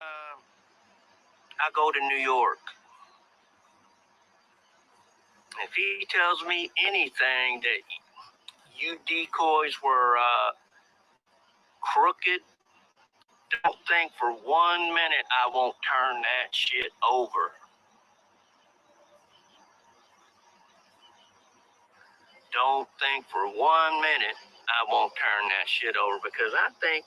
I go to New York. If he tells me anything that you decoys were crooked, don't think for 1 minute I won't turn that shit over. Don't think for 1 minute I won't turn that shit over, because I think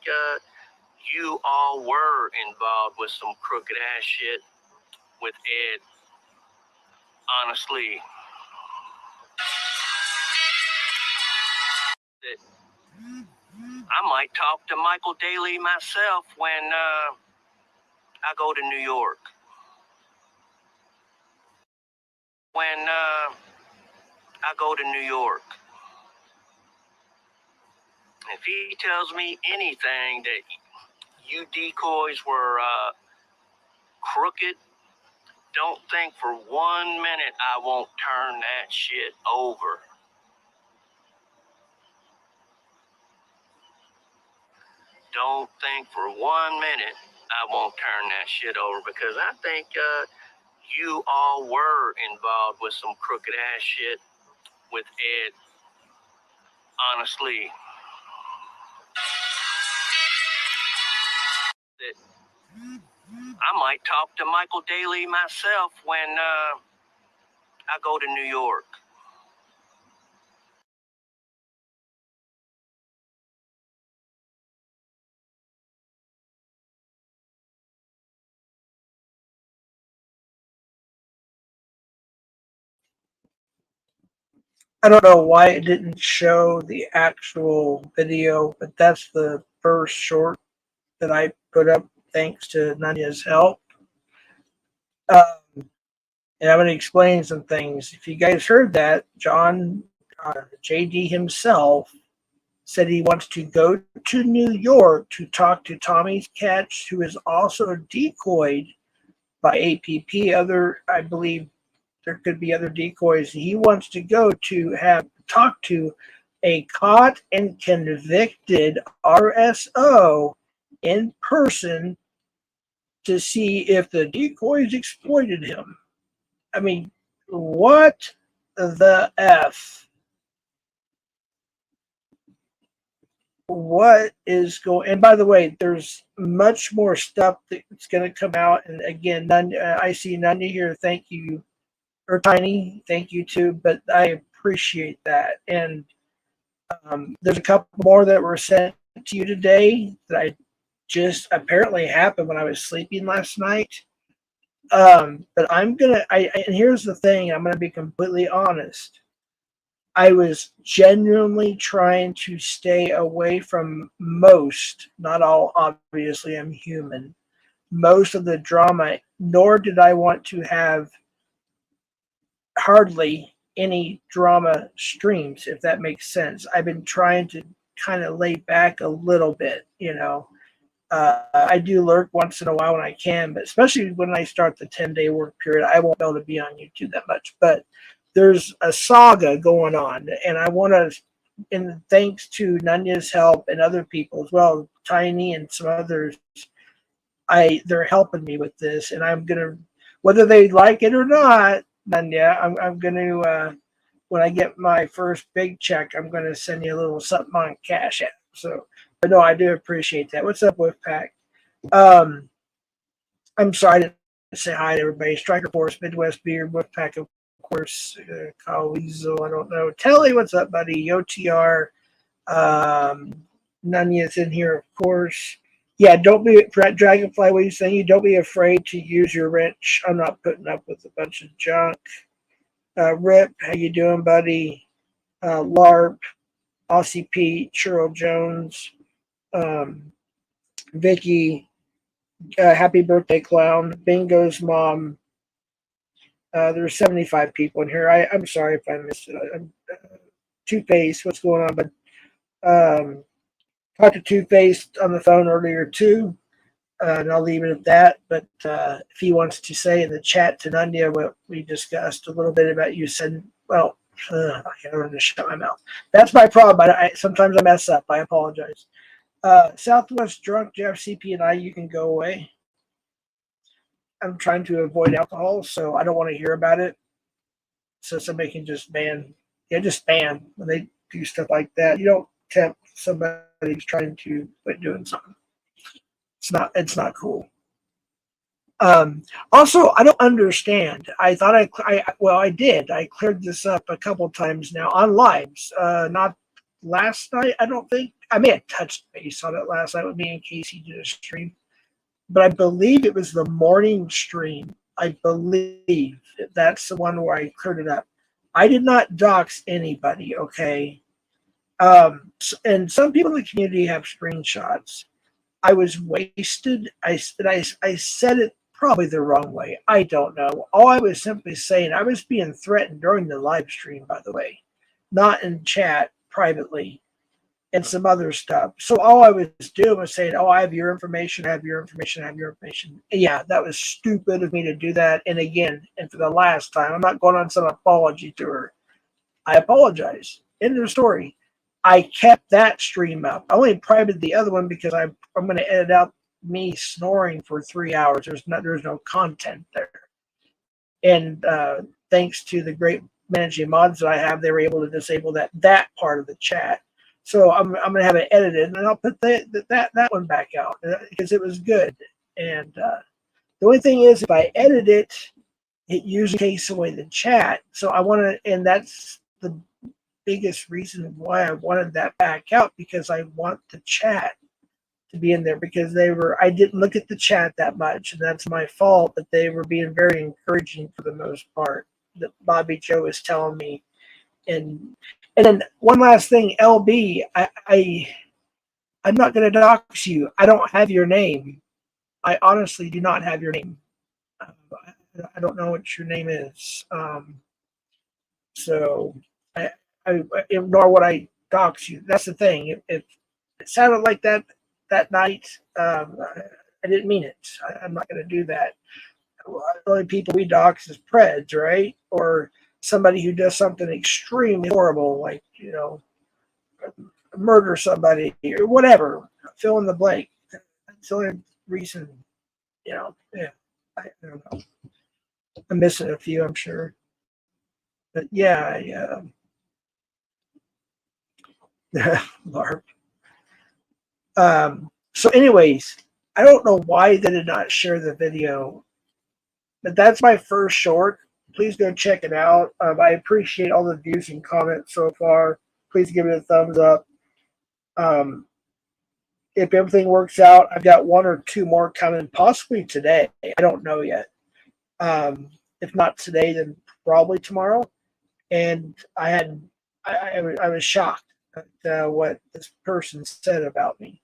you all were involved with some crooked ass shit with Ed. Honestly, that I might talk to Michael Daly myself when I go to New York. When I go to New York. If he tells me anything that you decoys were crooked, don't think for 1 minute I won't turn that shit over. Don't think for 1 minute I won't turn that shit over, because I think you all were involved with some crooked ass shit with Ed. Honestly, that I might talk to Michael Daly myself when I go to New York. I don't know why it didn't show the actual video, but that's the first short that I put up thanks to Nanya's help. And I'm going to explain some things. If you guys heard that, John JD himself said he wants to go to New York to talk to Tommy Catch, who is also decoyed by APP. I believe there could be other decoys. He wants to go to have talk to a caught and convicted RSO in person to see if the decoys exploited him. I mean, what the F? What is going? And by the way, there's much more stuff that's going to come out. And again, I see Nanya here. Thank you, or Tiny. Thank you too. But I appreciate that. And there's a couple more that were sent to you today that I just apparently happened when I was sleeping last night. But I'm gonna. And here's the thing. I'm gonna be completely honest. I was genuinely trying to stay away from most, not all, obviously, I'm human, most of the drama, nor did I want to have hardly any drama streams, if that makes sense. I've been trying to kind of lay back a little bit. I do lurk once in a while when I can, but especially when I start the 10-day work period, I won't be able to be on YouTube that much. But there's a saga going on, and I want to, and thanks to Nanya's help and other people as well, Tiny and some others, they're helping me with this, and I'm gonna, whether they like it or not, Nanya, I'm gonna when I get my first big check, I'm gonna send you a little something on Cash App. So, but no, I do appreciate that. What's up, Wolfpack? Um, I'm sorry I didn't say hi to everybody. Striker Force, Midwest Beard, Wolfpack, of course, Kyle Weasel, I don't know. Telly, what's up, buddy? OTR, um, Nanya's in here, of course. Yeah, don't be, Dragonfly, what are you saying? You don't be afraid to use your wrench. I'm not putting up with a bunch of junk. Rip, how you doing, buddy? LARP, Aussie Pete, Cheryl Jones, um, Vicky, happy birthday, clown, Bingo's mom. There's 75 people in here. I'm sorry if I missed it. Two-Face, what's going on? But talked to Two-Face on the phone earlier too, and I'll leave it at that. But if he wants to say in the chat to Nanya what we discussed a little bit about, you said, well, I can't remember to shut my mouth. That's my problem. Sometimes I mess up. I apologize. Southwest Drunk, Jeff, CP, and I, you can go away. I'm trying to avoid alcohol, so I don't want to hear about it. So somebody can just just ban when they do stuff like that. You don't tempt somebody who's trying to quit doing something. It's not cool. Also, I don't understand. I thought I did. I cleared this up a couple times now on lives. Not last night, I don't think. I may have touched base on it last night with me and Casey did a stream, but I believe it was the morning stream. I believe that's the one where I cleared it up. I did not dox anybody, okay? And some people in the community have screenshots. I was wasted. I said it probably the wrong way. I don't know. All I was simply saying, I was being threatened during the live stream, by the way, not in chat privately and some other stuff. So all I was doing was saying, oh, I have your information, I have your information, I have your information. And yeah, that was stupid of me to do that. And again, and for the last time, I'm not going on some apology to her. I apologize. End of the story. I kept that stream up. I only privated the other one because I'm going to edit out me snoring for 3 hours. There's no content there. And thanks to the great managing mods that I have, they were able to disable that part of the chat. So I'm going to have it edited, and I'll put that one back out because it was good. And the only thing is, if I edit it, it usually takes away the chat. So I want to, and that's the biggest reason why I wanted that back out, because I want the chat to be in there, because I didn't look at the chat that much, and that's my fault, but they were being very encouraging for the most part, that Bobby Joe is telling me. And then one last thing, LB, I'm not going to dox you. I don't have your name. I honestly do not have your name. I don't know what your name is. So nor would I dox you. That's the thing. If it sounded like that night, I didn't mean it. I'm not going to do that. The only people we dox is Preds, right? Or somebody who does something extremely horrible, like, murder somebody or whatever. Fill in the blank. That's the only reason, yeah. I don't know. I'm missing a few, I'm sure. But yeah, LARP. So anyways, I don't know why they did not share the video, but that's my first short. Please go check it out. I appreciate all the views and comments so far. Please give it a thumbs up. If everything works out, I've got 1 or 2 more coming, possibly today. I don't know yet. If not today, then probably tomorrow. And I was shocked at what this person said about me.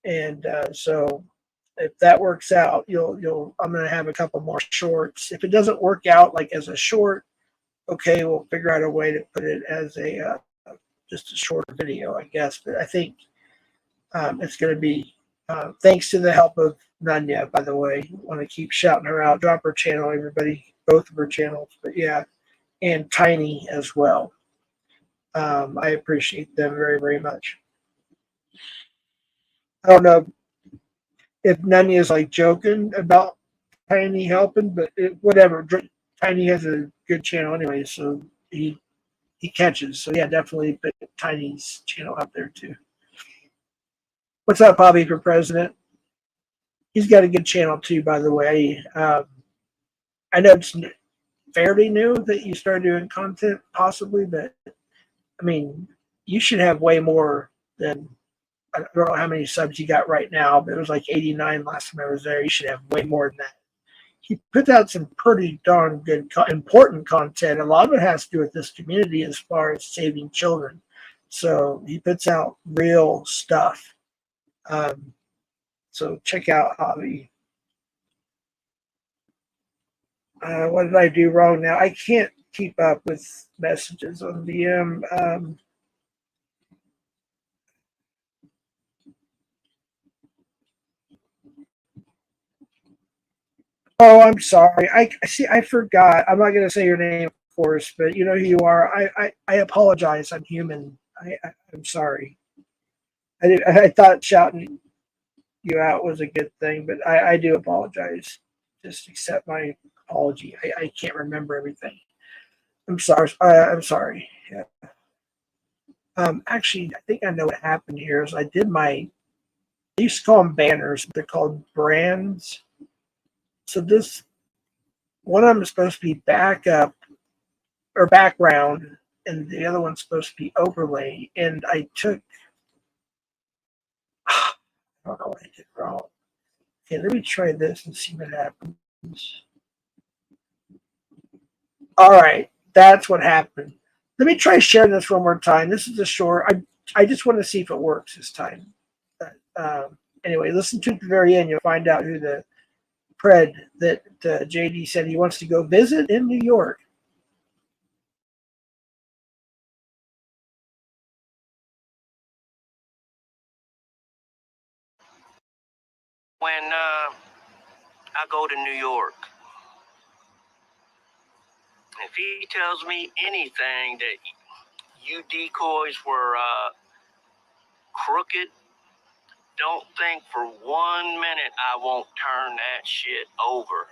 And so if that works out, I'm going to have a couple more shorts. If it doesn't work out like as a short, okay, we'll figure out a way to put it as just a short video, I guess. But I think it's going to be thanks to the help of Nanya, by the way. I want to keep shouting her out. Drop her channel, everybody, both of her channels. But yeah, and Tiny as well. I appreciate them very, very much. I don't know if Nanya is like joking about Tiny helping, but whatever. Tiny has a good channel anyway, so he catches. So yeah, definitely put Tiny's channel up there too. What's up, Bobby, for president? He's got a good channel too, by the way. I know it's fairly new that you started doing content, possibly, but I mean, you should have way more than, I don't know how many subs you got right now, but it was like 89 last time I was there. You should have way more than that. He puts out some pretty darn good, important content. A lot of it has to do with this community as far as saving children. So he puts out real stuff. So check out Hobby. What did I do wrong now? I can't keep up with messages on DM. Oh, I'm sorry. I see. I forgot. I'm not going to say your name, of course, but you know who you are. I apologize. I'm human. I'm sorry. I thought shouting you out was a good thing, but I do apologize. just accept my apology. I can't remember everything. I'm sorry. I'm sorry. Yeah. Actually, I think I know what happened here. Is I did my. I used to call them banners. They're called brands. So this one of them is supposed to be backup or background, and the other one's supposed to be overlay. And I took. I don't know what I did wrong. Okay, let me try this and see what happens. All right, that's what happened. Let me try sharing this one more time. This is a short. I just want to see if it works this time. Anyway, listen to it at the very end. You'll find out who the pred that JD said he wants to go visit in New York. When I go to New York, if he tells me anything that you decoys were crooked, don't think for 1 minute I won't turn that shit over.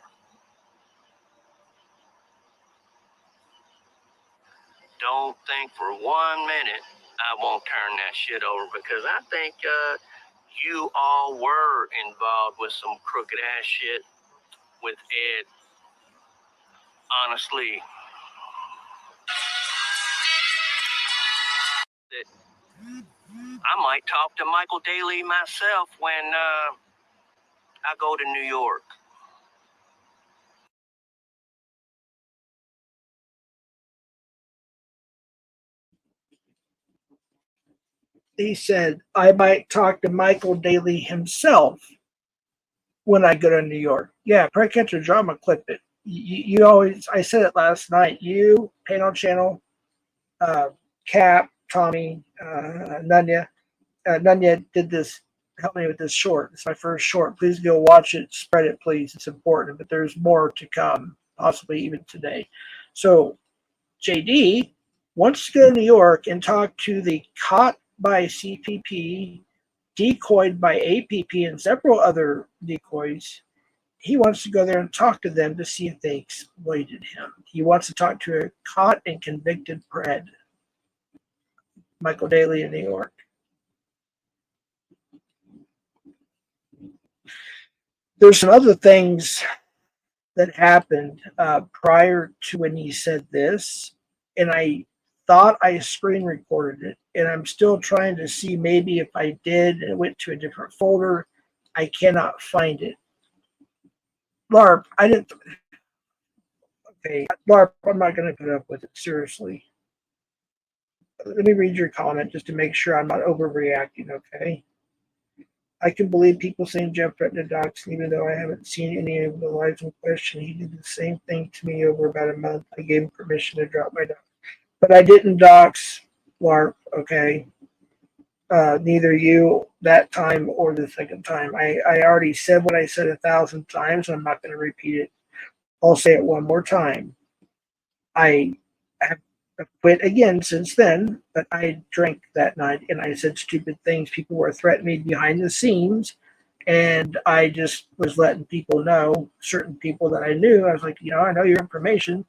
Don't think for 1 minute I won't turn that shit over, because I think you all were involved with some crooked ass shit with Ed. Honestly, that I might talk to Michael Daly myself when I go to New York. He said, I might talk to Michael Daly himself when I go to New York. Yeah, Predcatcher Drama clipped it. You always, I said it last night, you, Panel Channel, Cap, Tommy, Nunya. Nunya did this, help me with this short. It's my first short. Please go watch it, spread it, please. It's important, but there's more to come, possibly even today. So JD wants to go to New York and talk to the caught by CPP, decoyed by APP, and several other decoys. He wants to go there and talk to them to see if they exploited him. He wants to talk to a caught and convicted pred, Michael Daly in New York. There's some other things that happened prior to when he said this, and I thought I screen recorded it, and I'm still trying to see maybe if I did and it went to a different folder. I cannot find it. LARP, I didn't. Okay, LARP, I'm not going to put up with it, seriously. Let me read your comment just to make sure I'm not overreacting, okay? I can believe people saying Jeff threatened to dox, even though I haven't seen any of the lives in question. He did the same thing to me over about a month. I gave him permission to drop my dox. But I didn't dox LARP, okay? Neither you that time or the second time. I already said what I said 1,000 times. I'm not going to repeat it. I'll say it one more time. I have quit again since then, but I drank that night and I said stupid things. People were threatening me behind the scenes, and I just was letting people know, certain people that I knew. I was like, I know your information.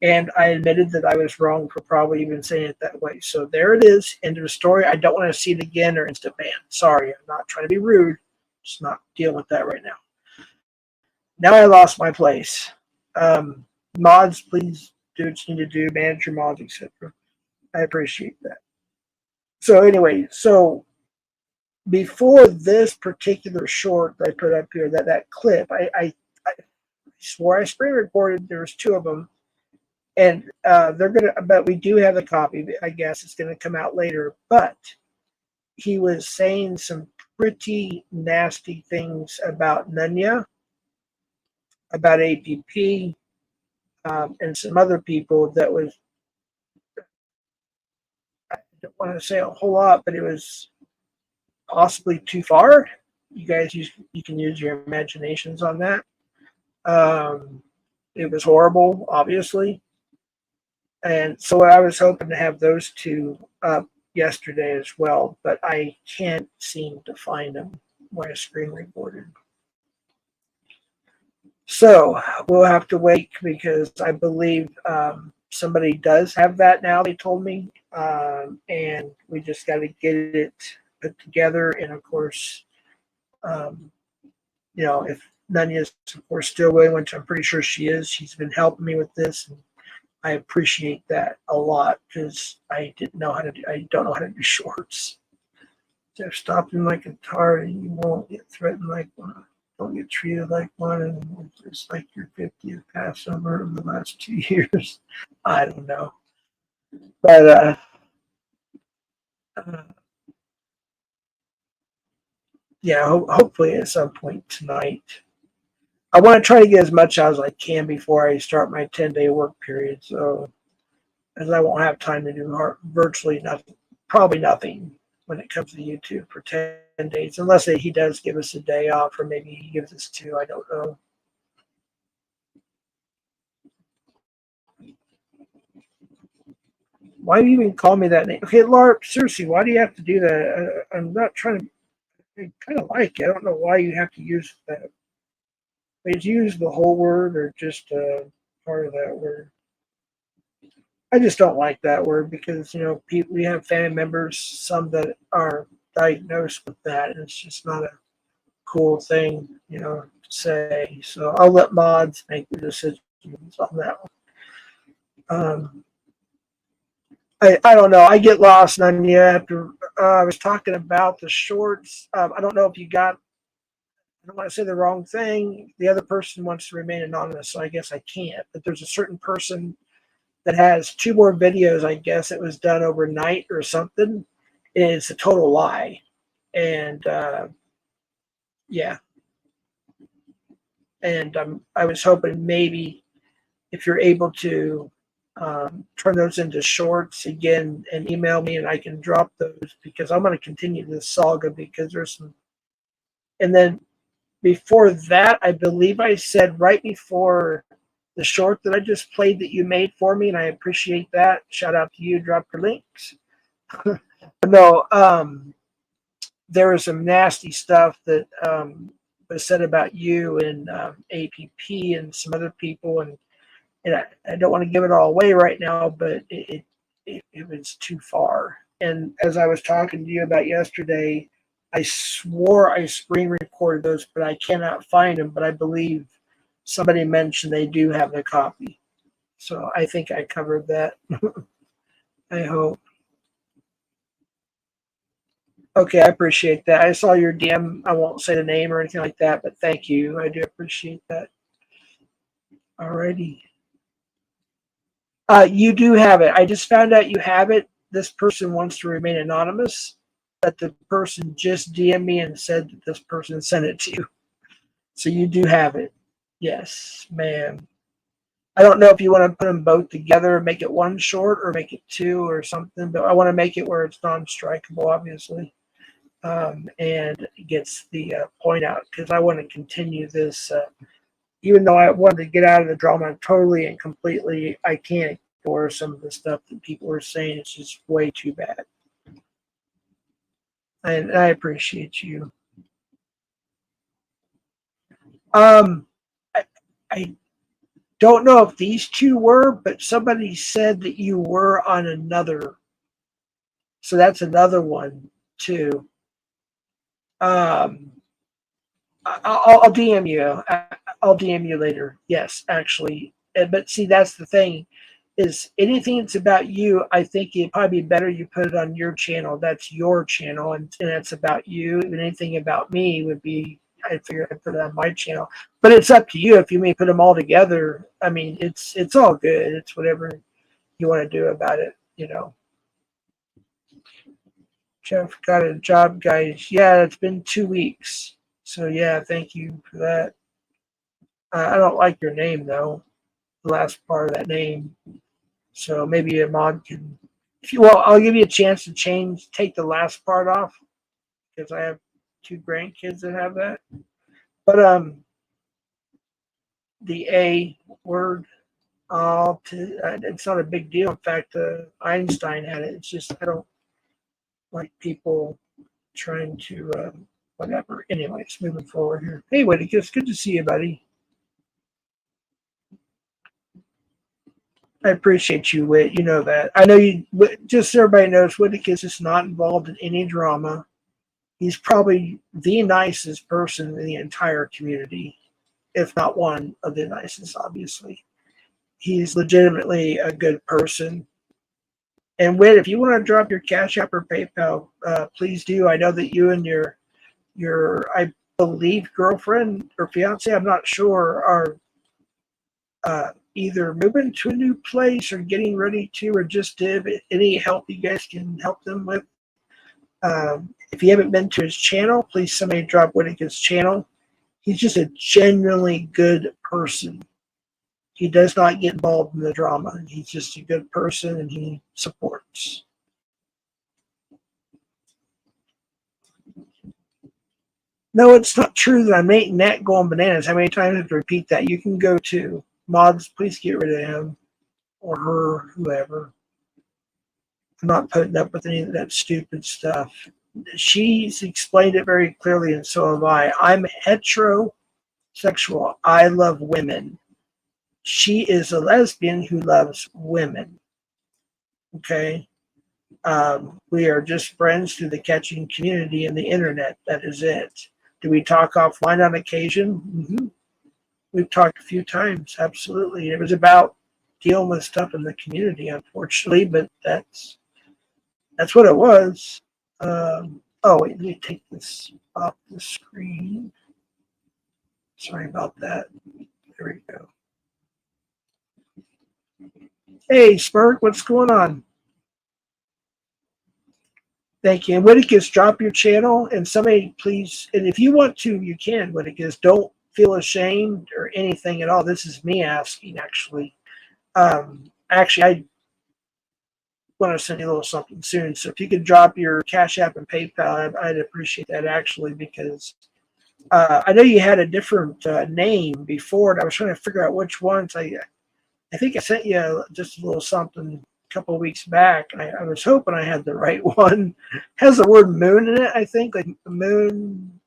And I admitted that I was wrong for probably even saying it that way. So there it is. End of the story. I don't want to see it again or instant ban. Sorry, I'm not trying to be rude. Just not dealing with that right now. Now I lost my place. Mods, please do what you need to do, manage your mods, etc. I appreciate that. So anyway, before this particular short that I put up here, that clip, I swore I screen recorded. There was two of them, and they're gonna. But we do have a copy. I guess it's gonna come out later. But he was saying some pretty nasty things about Nunya, about APP, and some other people that was, I don't want to say a whole lot, but it was possibly too far. You guys, you can use your imaginations on that. It was horrible, obviously. And so I was hoping to have those two up yesterday as well, but I can't seem to find them when I screen recorded. So we'll have to wait because I believe somebody does have that now. They told me, and we just got to get it put together. And of course, um, if Nanya is of course still willing, which I'm pretty sure she is, she's been helping me with this, and I appreciate that a lot because I didn't know how to do. I don't know how to do shorts. So stopping like a tar, and you won't get threatened like one. Don't get treated like one, and it's like your 50th Passover in the last 2 years. I don't know, but uh yeah, hopefully at some point tonight. I want to try to get as much out as I can before I start my 10-day work period. So, as I won't have time to do virtually nothing, probably nothing when it comes to YouTube for 10 days, unless he does give us a day off, or maybe he gives us two. I don't know. Why do you even call me that name? Okay, Larp, seriously, why do you have to do that? I'm not trying to. I kind of like it. I don't know why you have to use that. Did you use the whole word or just part of that word? I just don't like that word because people, we have family members, some that are diagnosed with that, and it's just not a cool thing, to say. So I'll let mods make the decisions on that one. I don't know. I get lost on you after I was talking about the shorts. I don't know if you got. I don't want to say the wrong thing. The other person wants to remain anonymous, so I guess I can't. But there's a certain person that has two more videos. I guess it was done overnight or something. It's a total lie, and yeah. And I was hoping maybe if you're able to turn those into shorts again and email me and I can drop those because I'm going to continue this saga because there's some. And then before that, I believe I said right before the short that I just played that you made for me, and I appreciate that. Shout out to you. Drop your links. No, there was some nasty stuff that was said about you and APP and some other people, and I don't want to give it all away right now, but it was too far. And as I was talking to you about yesterday, I swore I screen recorded those, but I cannot find them. But I believe somebody mentioned they do have the copy. So I think I covered that. I hope. Okay, I appreciate that. I saw your DM. I won't say the name or anything like that, but thank you. I do appreciate that. Alrighty. You do have it. I just found out you have it. This person wants to remain anonymous, but the person just DM'd me and said that this person sent it to you. So you do have it. Yes, ma'am. I don't know if you want to put them both together and make it one short or make it two or something, but I want to make it where it's non-strikeable, obviously, and it gets the point out because I want to continue this. Even though I wanted to get out of the drama totally and completely, I can't ignore some of the stuff that people are saying. It's just way too bad. And I appreciate you. Um, I don't know if these two were, but somebody said that you were on another. So that's another one too. Um, I'll DM you. I'll DM you later. Yes, actually. But see, that's the thing. Is anything that's about you, I think it'd probably be better you put it on your channel. That's your channel, and it's about you. And anything about me would be, I figure I'd put it on my channel. But it's up to you if you may put them all together. I mean, it's all good. It's whatever you want to do about it. Jeff got a job, guys. Yeah, it's been 2 weeks. So yeah, thank you for that. I don't like your name though. The last part of that name. So maybe a mod can. If you well, I'll give you a chance to take the last part off because I have two grandkids that have that. But the A word, it's not a big deal. In fact, Einstein had it. It's just I don't like people trying to whatever. Anyways, moving forward here. Hey, Whitty, it's good to see you, buddy. I appreciate you, Whit. You know that. I know you. Just so everybody knows, Whitakus is not involved in any drama. He's probably the nicest person in the entire community, if not one of the nicest, obviously. He's legitimately a good person. And Whit, if you want to drop your Cash App or PayPal, please do. I know that you and your I believe girlfriend or fiance, I'm not sure, are either moving to a new place or getting ready to, or just did. Any help you guys can help them with. If you haven't been to his channel, please somebody drop Whitaker's channel. He's just a genuinely good person. He does not get involved in the drama. He's just a good person and he supports. No, it's not true that I'm making that going bananas. How many times I have to repeat that? You can go to mods, please get rid of him or her, whoever. I'm not putting up with any of that stupid stuff. She's explained it very clearly, and so have I. I'm heterosexual. I love women. She is a lesbian who loves women. Okay? We are just friends through the catching community and the internet. That is it. Do we talk offline on occasion? Mm-hmm. We've talked a few times, absolutely. It was about dealing with stuff in the community, unfortunately, but that's what it was. Oh, wait, let me take this off the screen. Sorry about that. There we go. Hey, Spurk, what's going on? Thank you. And Whitakus, drop your channel and somebody please, and if you want to, you can, Whitakus. Don't feel ashamed or anything at all. This is me asking, actually. Actually, I want to send you a little something soon. So if you could drop your Cash App and PayPal, I'd appreciate that, actually, because I know you had a different name before, and I was trying to figure out which ones. I think I sent you just a little something a couple of weeks back. I was hoping I had the right one. It has the word moon in it, I think, like moon.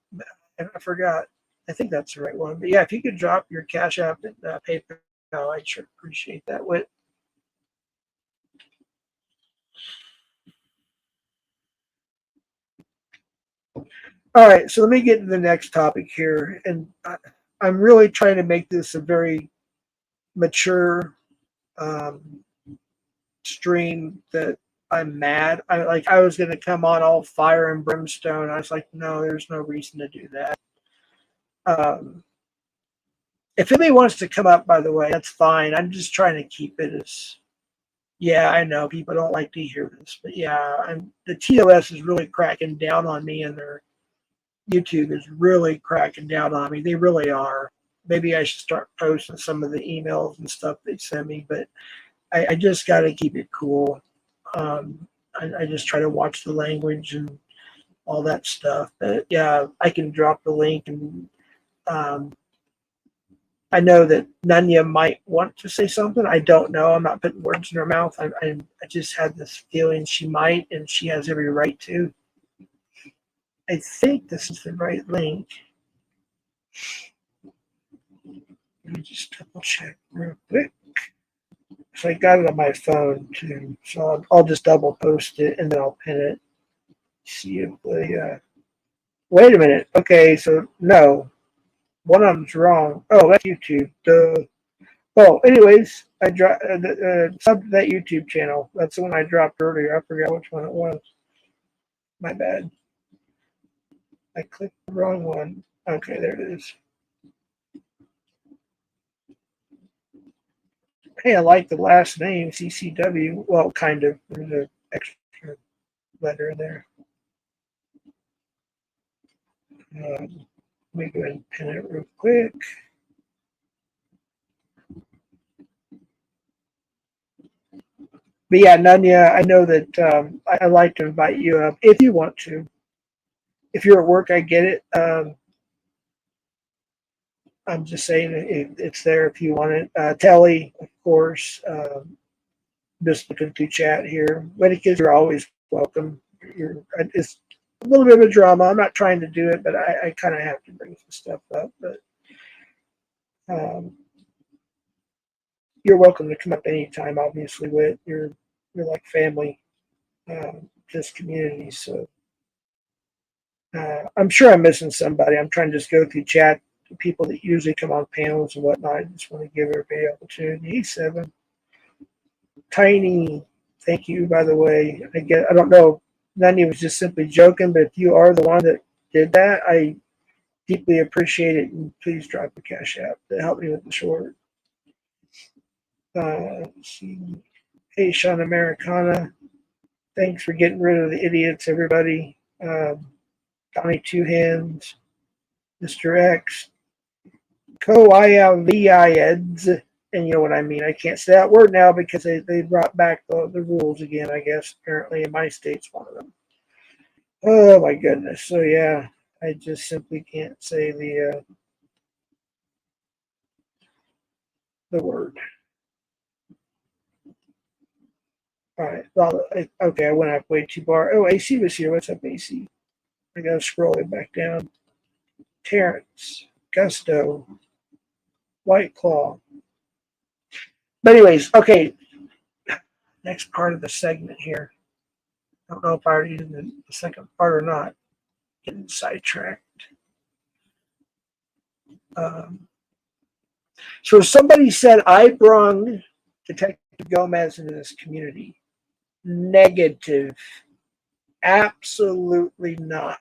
I forgot. I think that's the right one. But yeah, if you could drop your Cash App and PayPal, I'd sure appreciate that. All right, so let me get to the next topic here, and I'm really trying to make this a very mature um, stream. That I'm mad. I was going to come on all fire and brimstone. I was like, no, there's no reason to do that. If anybody wants to come up, by the way, that's fine. I'm just trying to keep it as. Yeah, I know people don't like to hear this, but yeah, the TOS is really cracking down on me, and their YouTube is really cracking down on me. They really are. Maybe I should start posting some of the emails and stuff they send me, but I just got to keep it cool. I just try to watch the language and all that stuff. But yeah, I can drop the link, and I know that Nanya might want to say something. I don't know. I'm not putting words in her mouth. I just had this feeling she might, and she has every right to. I think this is the right link. Let me just double check real quick. So I got it on my phone too. So I'll just double post it and then I'll pin it. See if the wait a minute. Okay, so no. One of them's wrong. Oh, that's YouTube. Well, anyways, I dropped sub to that YouTube channel. That's the one I dropped earlier. I forgot which one it was. My bad. I clicked the wrong one. Okay, there it is. Hey, I like the last name, CCW. Well, kind of. There's an extra letter there. Let me go ahead and pin it real quick. But yeah, Nanya, I know that I'd like to invite you up if you want to. If you're at work, I get it. I'm just saying it's there if you want it. Telly, of course. Just looking through chat here. Whitakus, you're always welcome. It's a little bit of a drama. I'm not trying to do it, but I kind of have to bring some stuff up. But you're welcome to come up anytime. Obviously, with you're like family, this community. So I'm sure I'm missing somebody. I'm trying to just go through chat. The people that usually come on panels and whatnot. I just want to give everybody an opportunity. Hey, Seven, Tiny, thank you. By the way, I don't know. None was just simply joking, but if you are the one that did that, I deeply appreciate it. And please drop a cash app to help me with the short. Let's see. Hey, Sean Americana, thanks for getting rid of the idiots, everybody. Donnie Two Hands, Mr. X, Koiaviads, and you know what I mean. I can't say that word now because they brought back the rules again, I guess. Apparently, in my state's one of them. Oh, my goodness. So, yeah, I just simply can't say the word. All right. Well, okay, I went up way too far. Oh, AC was here. What's up, AC? I got to scroll it back down. Terrence, Gusto, White Claw. But anyways, okay. Next part of the segment here. I don't know if I already did the second part or not. Getting sidetracked. So somebody said I brung Detective Gomez into this community. Negative. Absolutely not.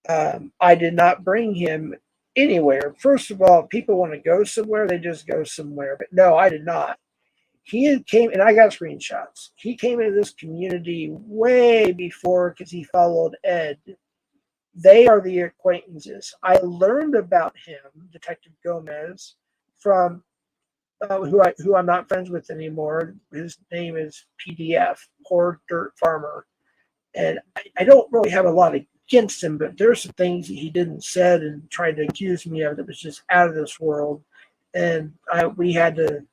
I did not bring him anywhere. First of all, if people want to go somewhere, they just go somewhere. But no, I did not. He came, and I got screenshots. He came into this community way before because he followed Ed. They are the acquaintances. I learned about him, Detective Gomez, from who I'm not friends with anymore. His name is PDF, Poor Dirt Farmer, and I don't really have a lot against him, but there's some things that he didn't said and tried to accuse me of that was just out of this world, and we had to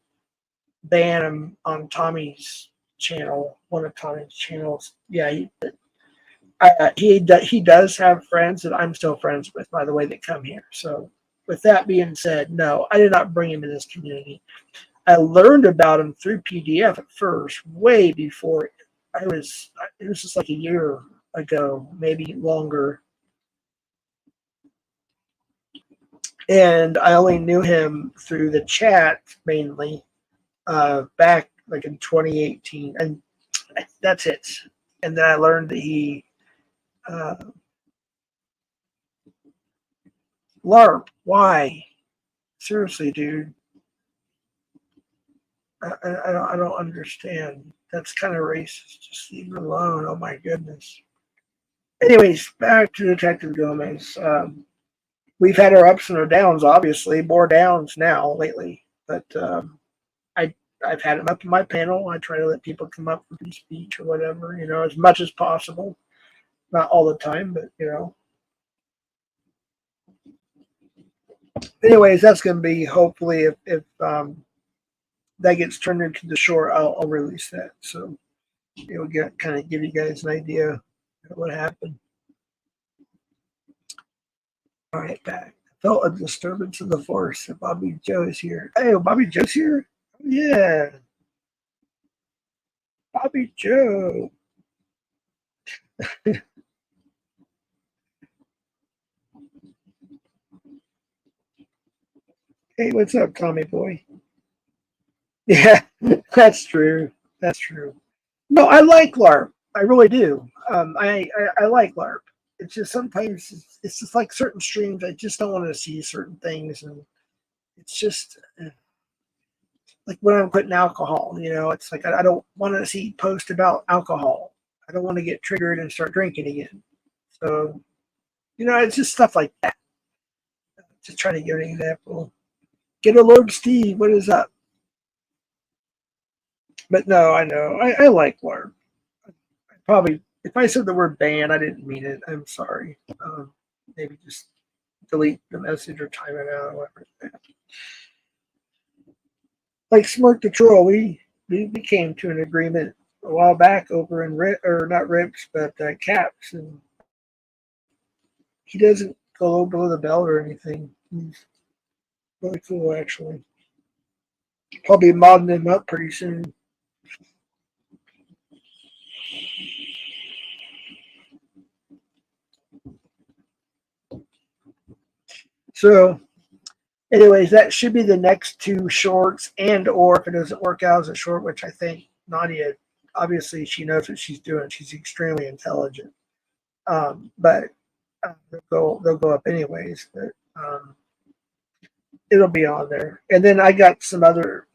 ban him on Tommy's channel, one of Tommy's channels. Yeah, he does have friends that I'm still friends with, by the way, that come here. So, with that being said, no, I did not bring him in this community. I learned about him through PDF at first, way before it was just like a year ago, maybe longer. And I only knew him through the chat mainly back like in 2018, and that's it. And then I learned that he uh, LARP. Why? Seriously, dude. I don't understand. That's kind of racist. Just leave it alone. Oh my goodness. Anyways, back to Detective Gomez. We've had our ups and our downs, obviously, more downs now lately. But I I've had him up in my panel. I try to let people come up for speech or whatever, as much as possible. Not all the time, but Anyways, that's going to be hopefully if that gets turned into the shore, I'll release that. So it'll kind of give you guys an idea of what happened. All right, back. I felt a disturbance in the force. Bobby Joe is here. Hey, Bobby Joe's here? Oh, yeah. Bobby Joe. Hey, what's up, Tommy boy? Yeah, that's true. That's true. No, I like LARP. I really do. I like LARP. It's just sometimes it's just like certain streams. I just don't want to see certain things, and it's just like when I'm putting alcohol. It's like I don't want to see post about alcohol. I don't want to get triggered and start drinking again. So it's just stuff like that. Just trying to give an example. Get a load, Steve. What is up? But no, I know. I like LARP. Probably, if I said the word ban, I didn't mean it. I'm sorry. Maybe just delete the message or time it out or whatever. Like Smirk the Troll, we came to an agreement a while back over in or not Rips, but Caps, and he doesn't go below the belt or anything. He's really cool, actually. I'll be modding them up pretty soon. So, anyways, that should be the next two shorts, and or if it doesn't work out as a short, which I think Nadia, obviously she knows what she's doing. She's extremely intelligent. But they'll go up anyways. But it'll be on there. And then I got some other,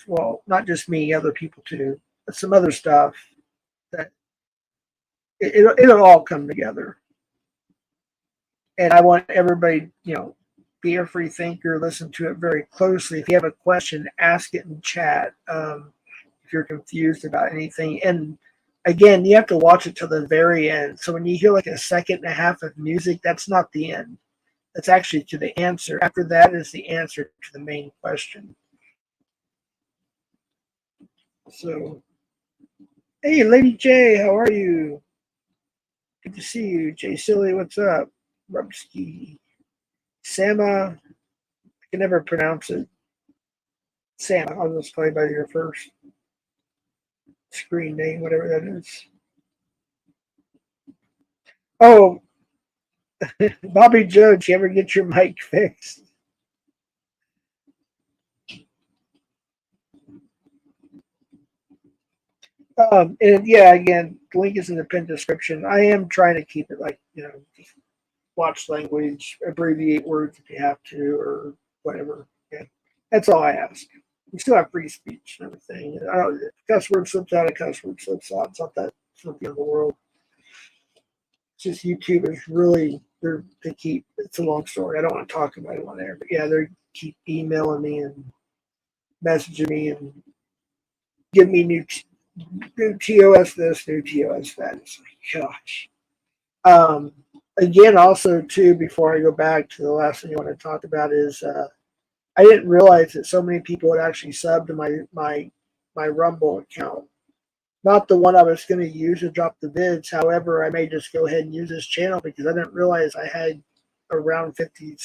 well, not just me, other people too, but some other stuff that it'll all come together. And I want everybody, be a free thinker, listen to it very closely. If you have a question, ask it in chat. If you're confused about anything, and again, you have to watch it till the very end. So when you hear like a second and a half of music, that's not the end. That's actually to the answer. After that is the answer to the main question. So, hey, Lady J, how are you? Good to see you. Jay Silly, what's up? Rubsky. Sama, I can never pronounce it. Sama, I'll just call you by your first screen name, whatever that is. Oh, Bobby Joe, did you ever get your mic fixed? And yeah, again, the link is in the pinned description. I am trying to keep it like, watch language, abbreviate words if you have to, or whatever. Yeah. That's all I ask. We still have free speech and everything. I don't, cuss word slips out, a cuss word slips out. It's not that, it's not the end of the world. It's just YouTube is really, they keep, it's a long story. I don't want to talk about it on there, but yeah, they keep emailing me and messaging me and give me new TOS this, new TOS that. It's like, gosh. Um, Again, also too, before I go back to the last thing I want to talk about is I didn't realize that so many people had actually subbed to my Rumble account. Not the one I was going to use to drop the vids. However, I may just go ahead and use this channel because I didn't realize I had around 50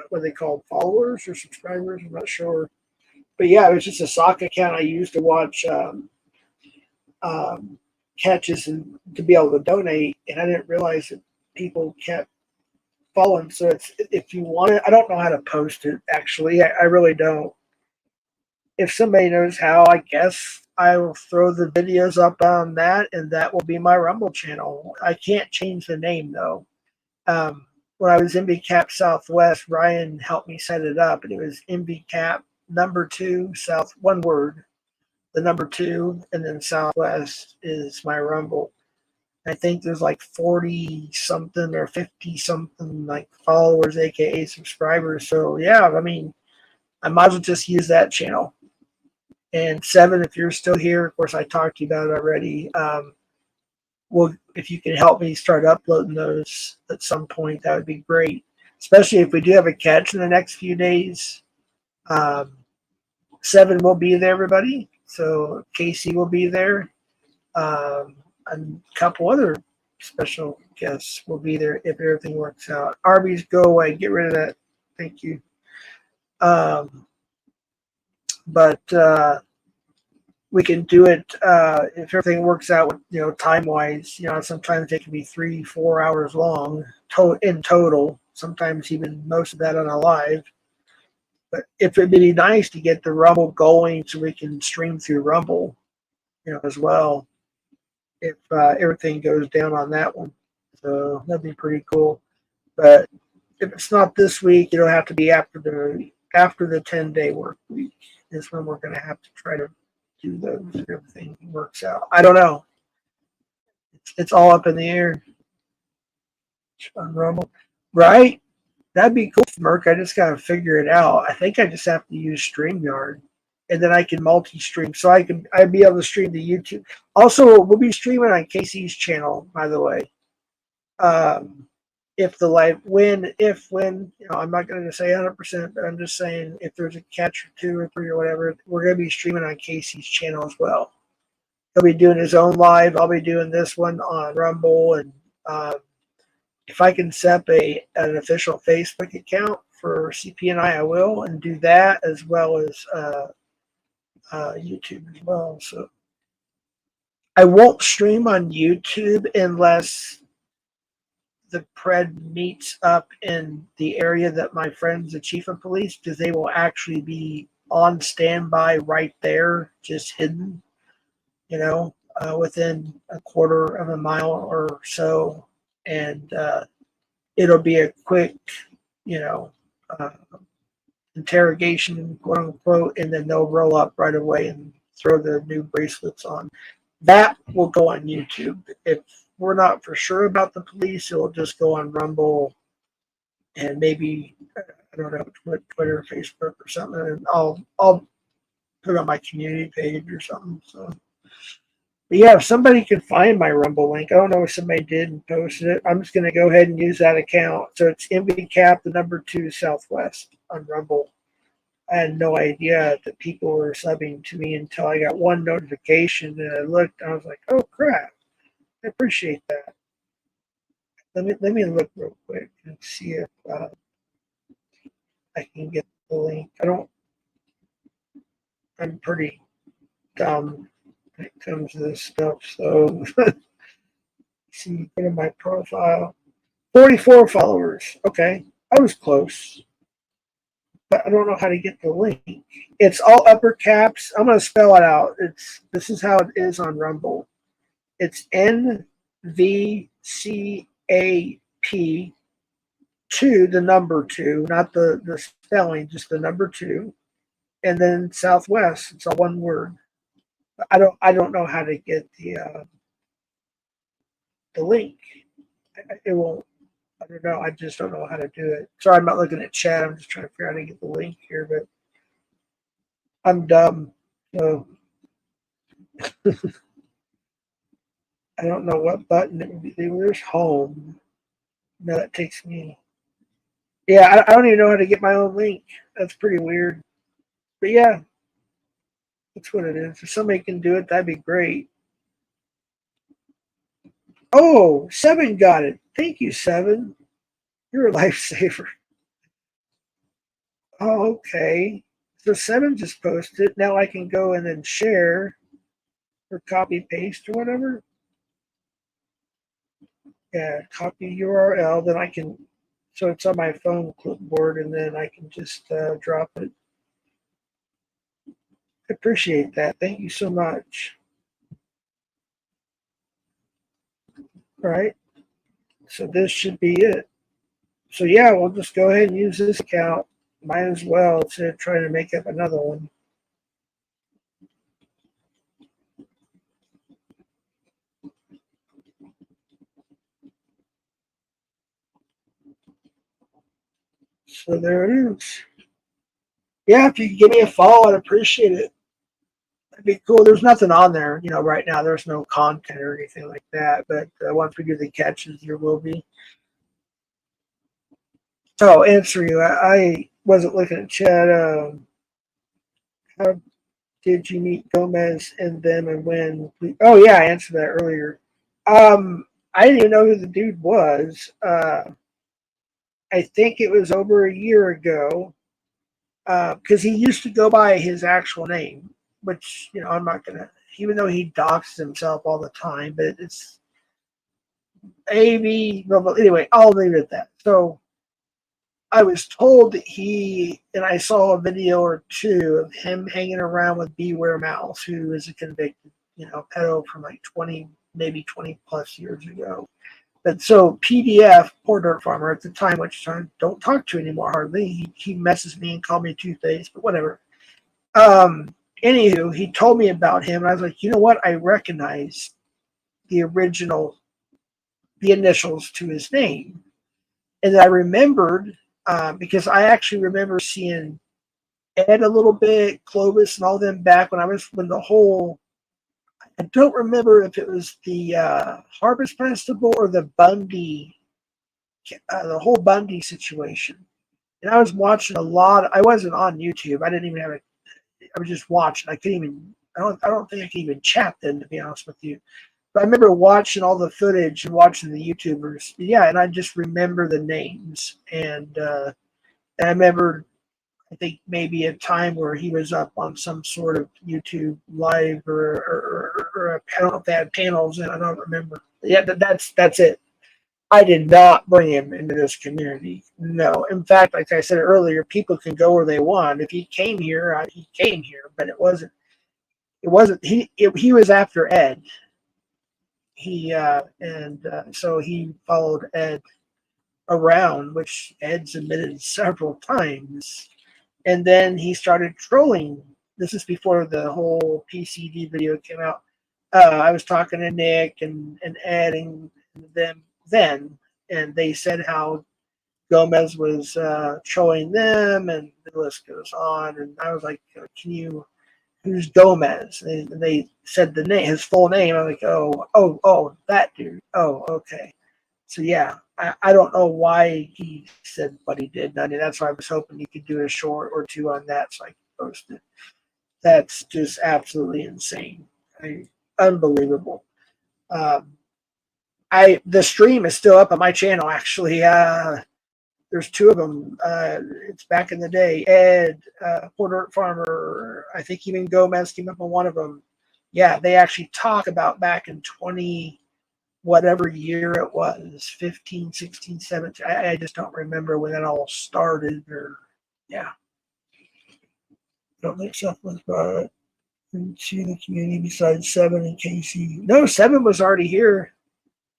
what they call followers or subscribers. I'm not sure, but yeah, it was just a sock account I used to watch catches and to be able to donate, and I didn't realize that people kept following. So it's, if you want it, I don't know how to post it actually. I really don't. If somebody knows how, I guess I will throw the videos up on that, and that will be my Rumble channel. I can't change the name though. When I was MVCap Southwest, Ryan helped me set it up, and it was MVCap number 2 South, one word, the number 2, and then Southwest is my Rumble. I think there's like 40 something or 50 something like followers, aka subscribers. So yeah, I mean, I might as well just use that channel. And 7, if you're still here, of course I talked to you about it already. Well, if you can help me start uploading those at some point, that would be great. Especially if we do have a catch in the next few days. 7 will be there, everybody. So Casey will be there. And a couple other special guests will be there if everything works out. Arby's, go away. Get rid of that. Thank you. But we can do it if everything works out, time wise. Sometimes it can be 3-4 hours long in total. Sometimes even most of that on a live. But if it'd be nice to get the Rumble going so we can stream through Rumble, as well, if everything goes down on that one. So that'd be pretty cool. But if it's not this week, it'll have to be after the 10-day work week is when we're going to have to try to do those if everything works out. I don't know. It's all up in the air on Rumble. Right? That'd be cool, Merc. I just got to figure it out. I think I just have to use StreamYard. And then I can multi-stream. So I'd be able to stream to YouTube. Also, we'll be streaming on Casey's channel, by the way. If the live when I'm not going to say 100%, but I'm just saying if there's a catch or 2 or 3 or whatever, we're going to be streaming on Casey's channel as well. He'll be doing his own live. I'll be doing this one on Rumble, and if I can set up an official Facebook account for CP and I will, and do that as well as YouTube as well. So I won't stream on YouTube unless the pred meets up in the area that my friend's the chief of police, because they will actually be on standby right there, just hidden, within a quarter of a mile or so. And it'll be a quick, you know, uh, interrogation, quote unquote, and then they'll roll up right away and throw the new bracelets on. That will go on YouTube. If we're not for sure about the police, it'll just go on Rumble and maybe I don't know, Twitter, Facebook, or something. And I'll put it on my community page or something. So, but yeah, if somebody could find my Rumble link, I don't know if somebody did and posted it. I'm just gonna go ahead and use that account. So it's MVCap, the number 2 Southwest on Rumble. I had no idea that people were subbing to me until I got one notification and I looked and I was like, oh crap, I appreciate that. Let me look real quick and see if I can get the link. I'm pretty dumb when it comes to this stuff. So see, go to my profile. 44 followers. Okay. I was close. But I don't know how to get the link. It's all upper caps. I'm gonna spell it out. This is how it is on Rumble. It's NVCAP 2, the number 2, not the spelling, just the number 2, and then Southwest. It's all one word. I don't know how to get the link. It won't. I don't know. I just don't know how to do it. Sorry, I'm not looking at chat. I'm just trying to figure out how to get the link here, but I'm dumb. So I don't know what button it would be. Where's home? No, that takes me. Yeah, I don't even know how to get my own link. That's pretty weird. But yeah, that's what it is. If somebody can do it, that'd be great. Oh, Seven got it. Thank you, Seven. You're a lifesaver. Oh, okay. So Seven just posted. Now I can go and then share or copy paste or whatever. Yeah, copy URL. Then I can. So it's on my phone clipboard, and then I can just drop it. Appreciate that. Thank you so much. All right. So this should be it. So yeah, we'll just go ahead and use this account. Might as well instead of trying to make up another one. So there it is. Yeah, if you could give me a follow, I'd appreciate it. That'd be cool. There's nothing on there, right now. There's no content or anything like that. But once we do the catches, there will be. Oh, answer you. I wasn't looking at chat. How did you meet Gomez and them and when? Oh, yeah, I answered that earlier. I didn't even know who the dude was. I think it was over a year ago because he used to go by his actual name, which, I'm not going to, even though he doxes himself all the time, but it's AV. Anyway, I'll leave it at that. So I was told that and I saw a video or two of him hanging around with Beware Mouse, who is a convicted, pedo from like 20, maybe 20 plus years ago. But so PDF, poor dirt farmer at the time, which I don't talk to anymore hardly. He messes me and called me Two-Face, but whatever. Anywho, he told me about him, and I was like, you know what? I recognize the initials to his name. And I remembered, because I actually remember seeing Ed a little bit, Clovis, and all them back when the whole, I don't remember if it was the Harvest Festival or the Bundy, the whole Bundy situation. And I was watching a lot. I wasn't on YouTube. I didn't even have it. I was just watching. I couldn't even. I don't think I could even chat then, to be honest with you. But I remember watching all the footage and watching the YouTubers. Yeah, and I just remember the names. And I remember I think maybe a time where he was up on some sort of YouTube live or I don't know if they had panels and I don't remember. Yeah, that's it. I did not bring him into this community. No. In fact, like I said earlier, people can go where they want. If he came here, he came here, but it wasn't. It wasn't. He was after Ed. So he followed Ed around, which Ed's admitted several times. And then he started trolling. This is before the whole PCD video came out. I was talking to Nick and Ed and them then, and they said how Gomez was trolling them, and the list goes on. And I was like, "Can you? Who's Gomez?" And they said the name, his full name. I'm like, "Oh, that dude. Oh, okay." So yeah, I don't know why he said what he did. I mean, that's why I was hoping you could do a short or two on that so I could post it. That's just absolutely insane. Unbelievable. Um, the stream is still up on my channel actually. There's two of them. It's back in the day. Ed, Port Dirt Farmer. I think even Gomez came up on one of them. Yeah, they actually talk about back in 20 whatever year it was, 15, 16, 17. I just don't remember when it all started. Or yeah, don't think stuff was brought into the community besides Seven and Casey. No, Seven was already here.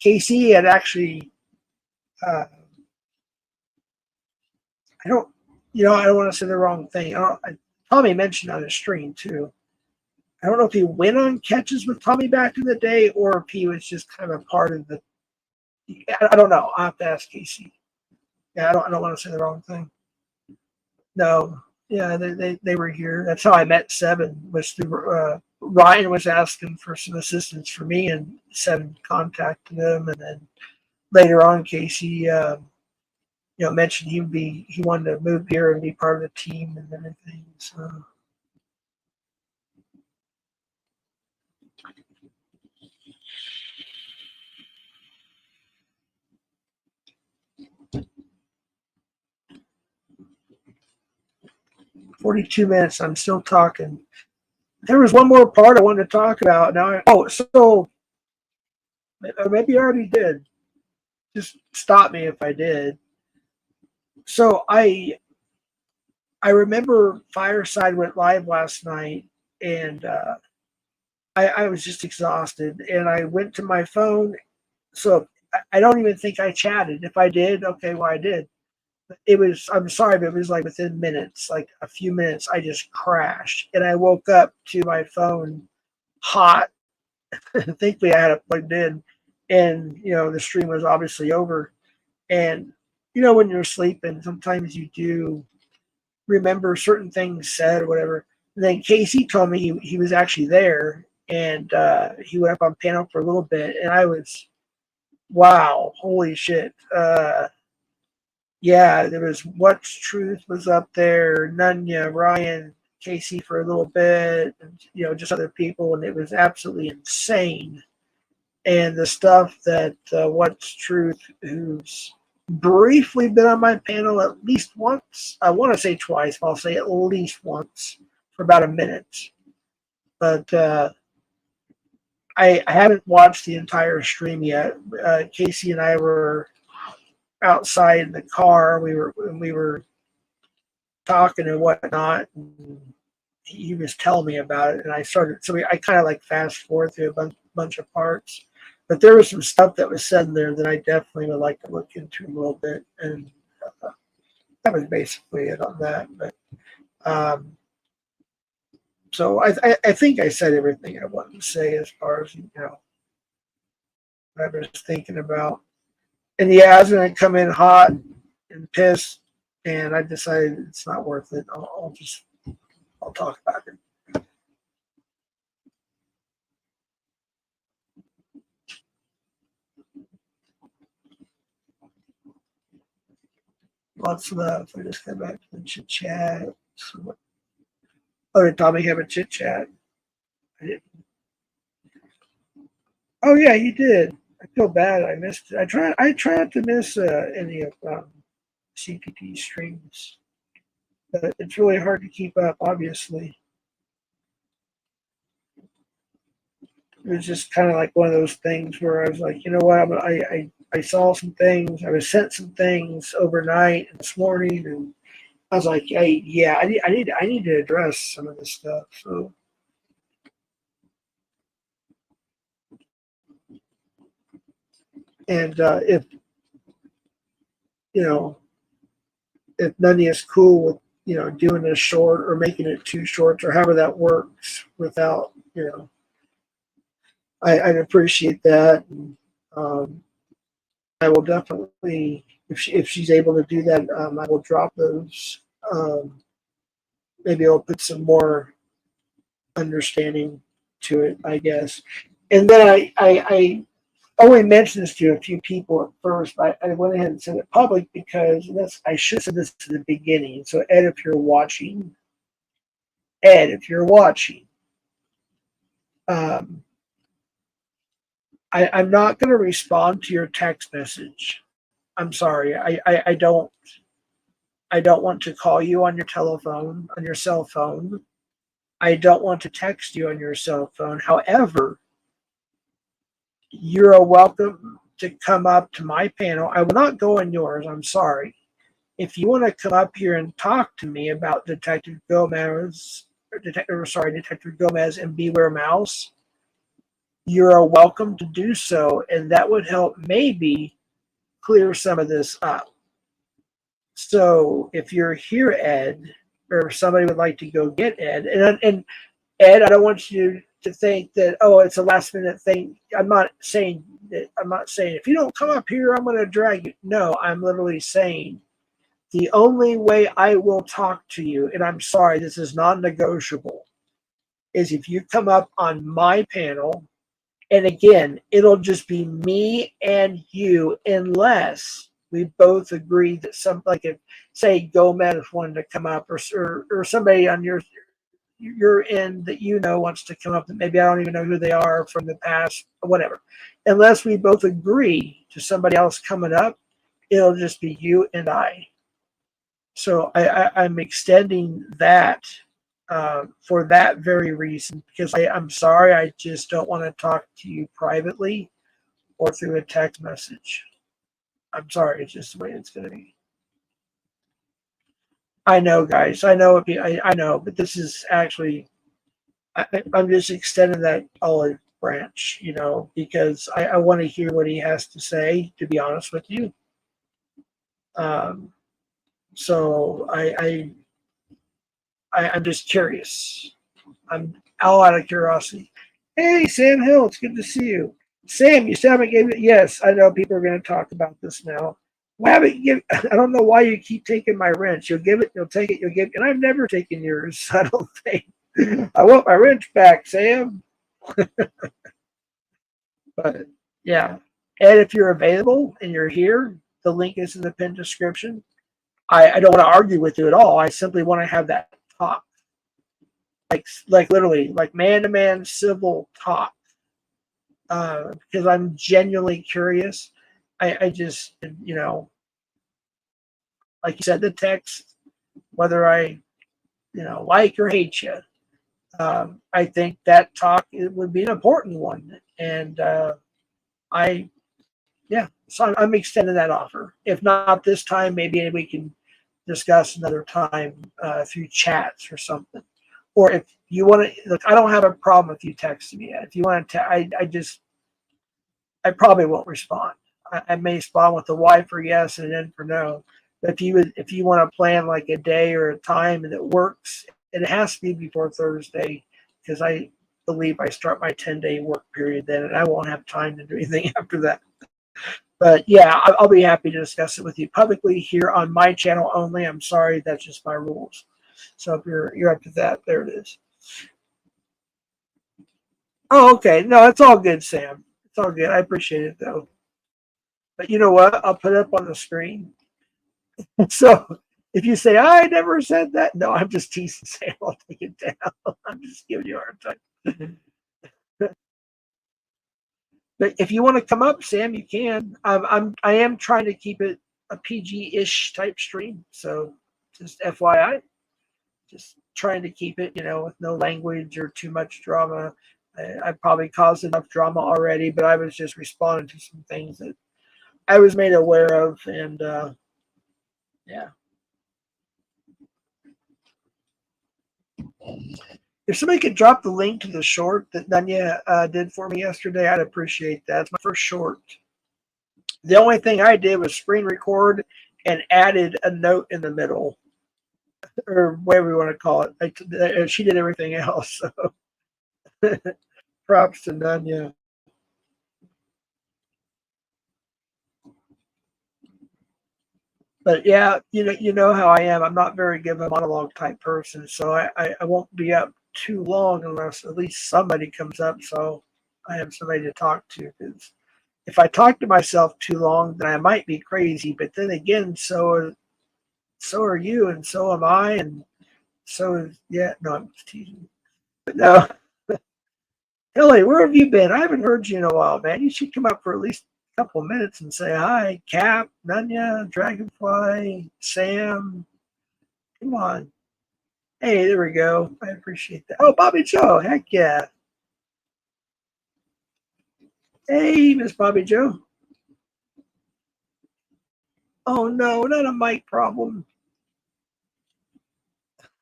Casey had actually. I don't. I don't want to say the wrong thing. Tommy mentioned on his stream too. I don't know if he went on catches with Tommy back in the day, or if he was just kind of a part of the. I don't know. I will have to ask Casey. Yeah, I don't want to say the wrong thing. No, yeah, they were here. That's how I met Seven. Was through Ryan was asking for some assistance for me, and Seven contacted him, and then later on, Casey, mentioned he wanted to move here and be part of the team and everything. So. 42 minutes. I'm still talking. There was one more part I wanted to talk about. So maybe I already did. Just stop me if I did. So I remember Fireside went live last night, and I was just exhausted, and I went to my phone. So I don't even think I chatted. If I did, okay, well I did. I'm sorry, but it was like within minutes, like a few minutes, I just crashed, and I woke up to my phone hot. Thankfully, I had it plugged in, and the stream was obviously over. And when you're sleeping, sometimes you do remember certain things said or whatever. And then Casey told me he was actually there, and he went up on panel for a little bit, and I was, wow, holy shit. Yeah, there was What's Truth was up there, Nunya, Ryan, Casey for a little bit, and, just other people, and it was absolutely insane. And the stuff that What's Truth, who's briefly been on my panel at least once, I want to say twice, but I'll say at least once for about a minute. But I haven't watched the entire stream yet. Casey and I were outside in the car. We were talking and whatnot. And he was telling me about it, and I started. So I kind of like fast forward through a bunch of parts. But there was some stuff that was said in there that I definitely would like to look into a little bit, and that was basically it on that. But so I think I said everything I wanted to say as far as what I was thinking about. And yeah, I was going to come in hot and pissed, and I decided it's not worth it. I'll talk about it. Lots of love. I just got back to the chit chat. Oh, did Tommy have a chit chat? I didn't. Oh yeah, you did. I feel bad. I missed it. I try not to miss any of CPT streams. But it's really hard to keep up, obviously. It was just kind of like one of those things where I was like, you know what, I saw some things, I was sent some things overnight and this morning, and I was like, hey, yeah, I need to address some of this stuff. So, and if you know, if Nunny is cool with doing this short or making it two shorts or however that works without I'd appreciate that. And, I will definitely, if she's able to do that, I will drop those. Um, Maybe I'll put some more understanding to it, I guess. And then I only mentioned this to a few people at first, but I went ahead and said it public because I should have said this to the beginning. So Ed, if you're watching, um, I'm not going to respond to your text message. I'm sorry. I don't want to call you on your telephone, on your cell phone. I don't want to text you on your cell phone. However, you're welcome to come up to my panel. I will not go on yours. I'm sorry. If you want to come up here and talk to me about Detective Gomez, Detective Gomez and Beware Mouse, you're welcome to do so, and that would help maybe clear some of this up. So if you're here, Ed, or if somebody would like to go get Ed, and Ed, I don't want you to think that, oh, it's a last minute thing. I'm not saying if you don't come up here, I'm going to drag you. No, I'm literally saying the only way I will talk to you, and I'm sorry, this is non-negotiable, is if you come up on my panel. And again, it'll just be me and you, unless we both agree that like if say Gomez wanted to come up, or somebody on your end that wants to come up that maybe I don't even know who they are from the past, whatever. Unless we both agree to somebody else coming up, it'll just be you and I. So I'm extending that for that very reason, because I'm sorry, I just don't want to talk to you privately or through a text message. I'm sorry, it's just the way it's going to be. I know, guys. I know. I know, but this is actually. I'm just extending that olive branch, because I want to hear what he has to say. To be honest with you, so I'm just curious. I'm all out of curiosity. Hey, Sam Hill, it's good to see you. Sam, you still haven't given it. Yes, I know people are going to talk about this now. Why haven't you give, I don't know why you keep taking my wrench. You'll give it, you'll take it, you'll give it. And I've never taken yours, I don't think. I want my wrench back, Sam. But yeah. Ed, if you're available and you're here, the link is in the pinned description. I don't want to argue with you at all. I simply want to have that talk. Like literally, like man to man civil talk. Because I'm genuinely curious. I just, like you said, the text, whether I, like or hate you, I think that talk it would be an important one. And so I'm extending that offer. If not this time, maybe we can discuss another time through chats or something. Or if you want to, look, I don't have a problem if you text me. If you want to, I probably won't respond. I may respond with a Y for yes and an N for no. But if you want to plan like a day or a time that works, it has to be before Thursday, because I believe I start my 10-day work period then, and I won't have time to do anything after that. But yeah, I'll be happy to discuss it with you publicly here on my channel only. I'm sorry, that's just my rules. So if you're up to that, there it is. Oh, okay. No, it's all good, Sam. It's all good. I appreciate it though. But you know what? I'll put it up on the screen. So if you say I never said that, no, I'm just teasing Sam. I'll take it down. I'm just giving you a hard time. But if you want to come up, Sam, you can. I am trying to keep it a PG-ish type stream. So just FYI. just trying to keep it, with no language or too much drama. I probably caused enough drama already, but I was just responding to some things that I was made aware of, and yeah. If somebody could drop the link to the short that Nanya did for me yesterday, I'd appreciate that. It's my first short. The only thing I did was screen record and added a note in the middle, or whatever you want to call it. She did everything else. So props to Nanya. But yeah, you know how I am. I'm not very good of a monologue type person, so I won't be up too long unless at least somebody comes up, so I have somebody to talk to. Because if I talk to myself too long, then I might be crazy. But then again, so are you, and so am I, and so is No, I'm just teasing. But no, Kelly, where have you been? I haven't heard you in a while, man. You should come up for at least a couple of minutes and say hi. Cap, Nanya, Dragonfly, Sam. Come on. Hey, there we go. I appreciate that. Oh, Bobby Joe. Heck yeah. Hey, Miss Bobby Joe. Oh no, not a mic problem.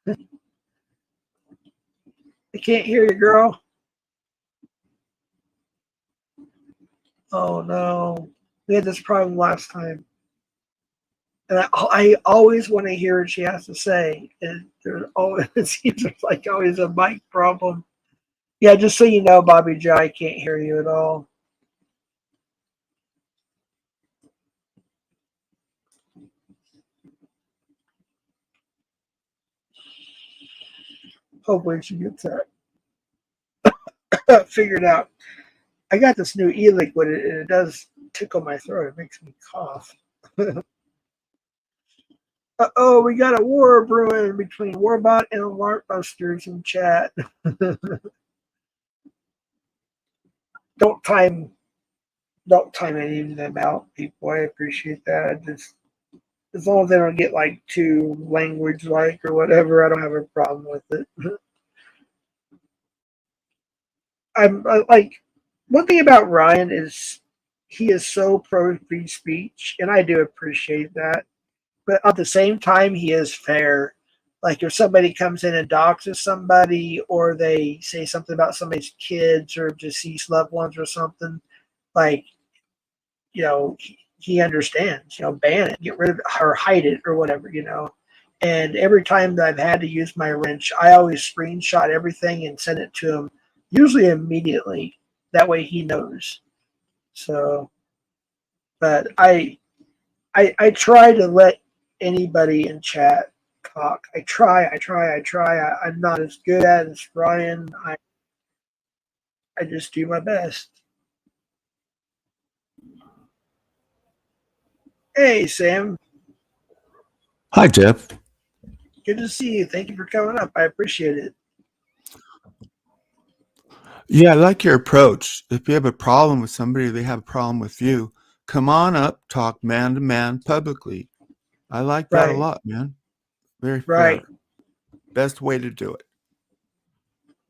I can't hear you, girl. Oh no. We had this problem last time. And I always want to hear what she has to say. And it seems like always a mic problem. Yeah, just so you know, Bobby Joe, I can't hear you at all. Hopefully she gets that figured out. I got this new e-liquid, and it does tickle my throat. It makes me cough. Uh-oh, we got a war brewing between Warbot and Alartbusters in chat. don't time don't time any of them out, people. I appreciate that. Just as long as they don't get like too language like or whatever, I don't have a problem with it. Like one thing about Ryan is he is so pro free speech, and I do appreciate that. But at the same time, he is fair. Like if somebody comes in and doxes somebody, or they say something about somebody's kids or deceased loved ones or something, like he understands. Ban it, get rid of it, or hide it, or whatever. And every time that I've had to use my wrench, I always screenshot everything and send it to him, usually immediately. That way he knows. So, but I try to let anybody in chat talk. I try. I'm not as good at it as Ryan. I just do my best. Hey, Sam. Hi, Jeff. Good to see you. Thank you for coming up. I appreciate it. Yeah, I like your approach. If you have a problem with somebody, they have a problem with you, come on up, talk man to man publicly. I like that a lot, man. Very fair. Right. Best way to do it.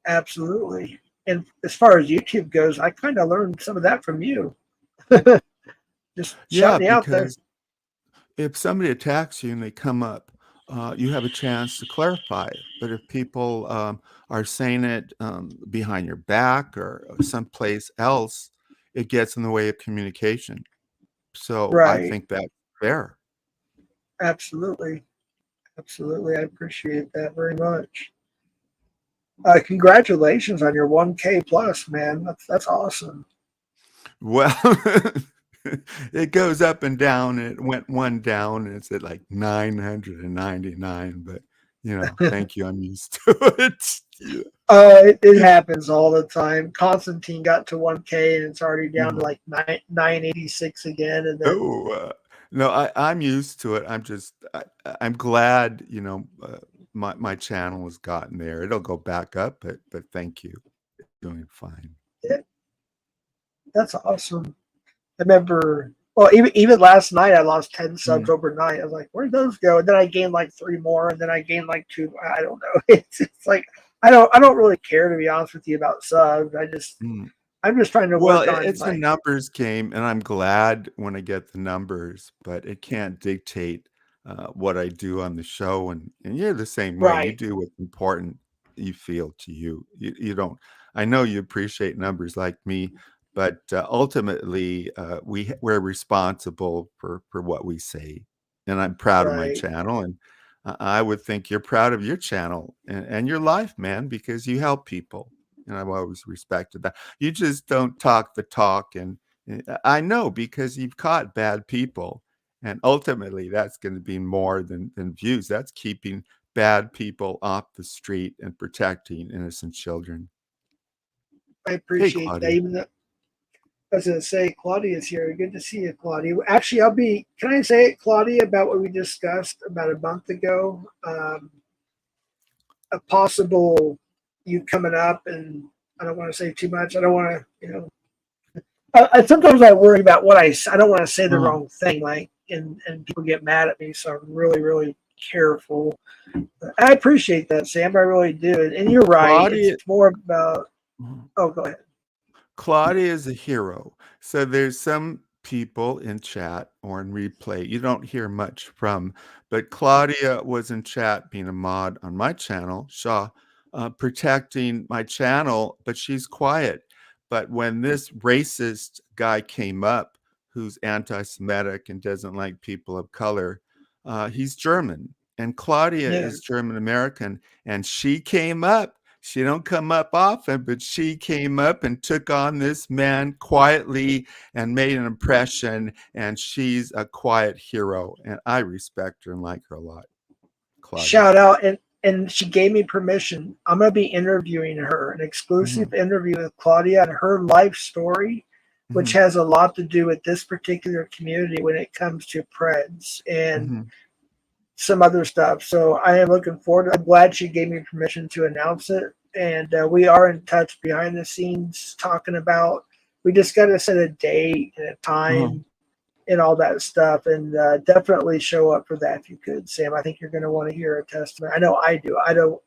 Absolutely. And as far as YouTube goes, I kind of learned some of that from you. Just shut me out there. Because if somebody attacks you and they come up, you have a chance to clarify it. But if people are saying it behind your back or someplace else, it gets in the way of communication. So I think that's fair. Absolutely. Absolutely. I appreciate that very much. Congratulations on your 1K plus, man. That's awesome. Well, it goes up and down. It went one down, and it's at like 999. But thank you. I'm used to it. Yeah. It happens all the time. Constantine got to 1K, and it's already down to like 986 again. And then, no, I'm used to it. I'm glad my channel has gotten there. It'll go back up, but thank you. It's doing fine. Yeah. That's awesome. I remember, Well, even last night, I lost 10 subs Mm, overnight. I was like, where'd those go? And then I gained like 3 more, and then I gained like 2. I don't know. It's like I don't really care, to be honest with you, about subs. mm. I'm just trying to Well, work on it's a like numbers game, and I'm glad when I get the numbers, but it can't dictate what I do on the show. And you're the same way. You right, do what's important you feel to you. You don't. I know you appreciate numbers like me, but ultimately, we're responsible for what we say. And I'm proud of my right. channel, and I would think you're proud of your channel and your life, man, because you help people. And I've always respected that. You just don't talk the talk, and I know because you've caught bad people, and ultimately that's going to be more than views. That's keeping bad people off the street and protecting innocent children. I Hey, appreciate that. Claudia. Even though I was going to say Claudia's here. Good to see you, Claudia. Actually, I'll be. Can I say it, Claudia, about what we discussed about a month ago? A possible you coming up, and I don't want to say too much. I don't want to, sometimes I worry about what I don't want to say the Uh-huh. wrong thing, like, and people get mad at me. So I'm really, really careful. But I appreciate that, Sam. I really do. And you're right. It's Claudia. more about. Oh, go ahead. Claudia is a hero. So there's some people in chat or in replay you don't hear much from, but Claudia was in chat being a mod on my channel, Shaw, protecting my channel, but she's quiet. But when this racist guy came up, who's anti-Semitic and doesn't like people of color, he's German, and Claudia Yeah. is German American, and she came up. She don't come up often, but she came up and took on this man quietly and made an impression, and she's a quiet hero, and I respect her and like her a lot, Claudia. Shout out, and she gave me permission. I'm going to be interviewing her, an exclusive Mhm, interview with Claudia and her life story, which mhm, has a lot to do with this particular community when it comes to Preds and mhm, some other stuff. So I am looking forward. I'm glad she gave me permission to announce it, and we are in touch behind the scenes talking about. We just got to set a date and a uh-huh. time and all that stuff, and definitely show up for that if you could, Sam. I think you're going to want to hear a testimony. I know I do. I don't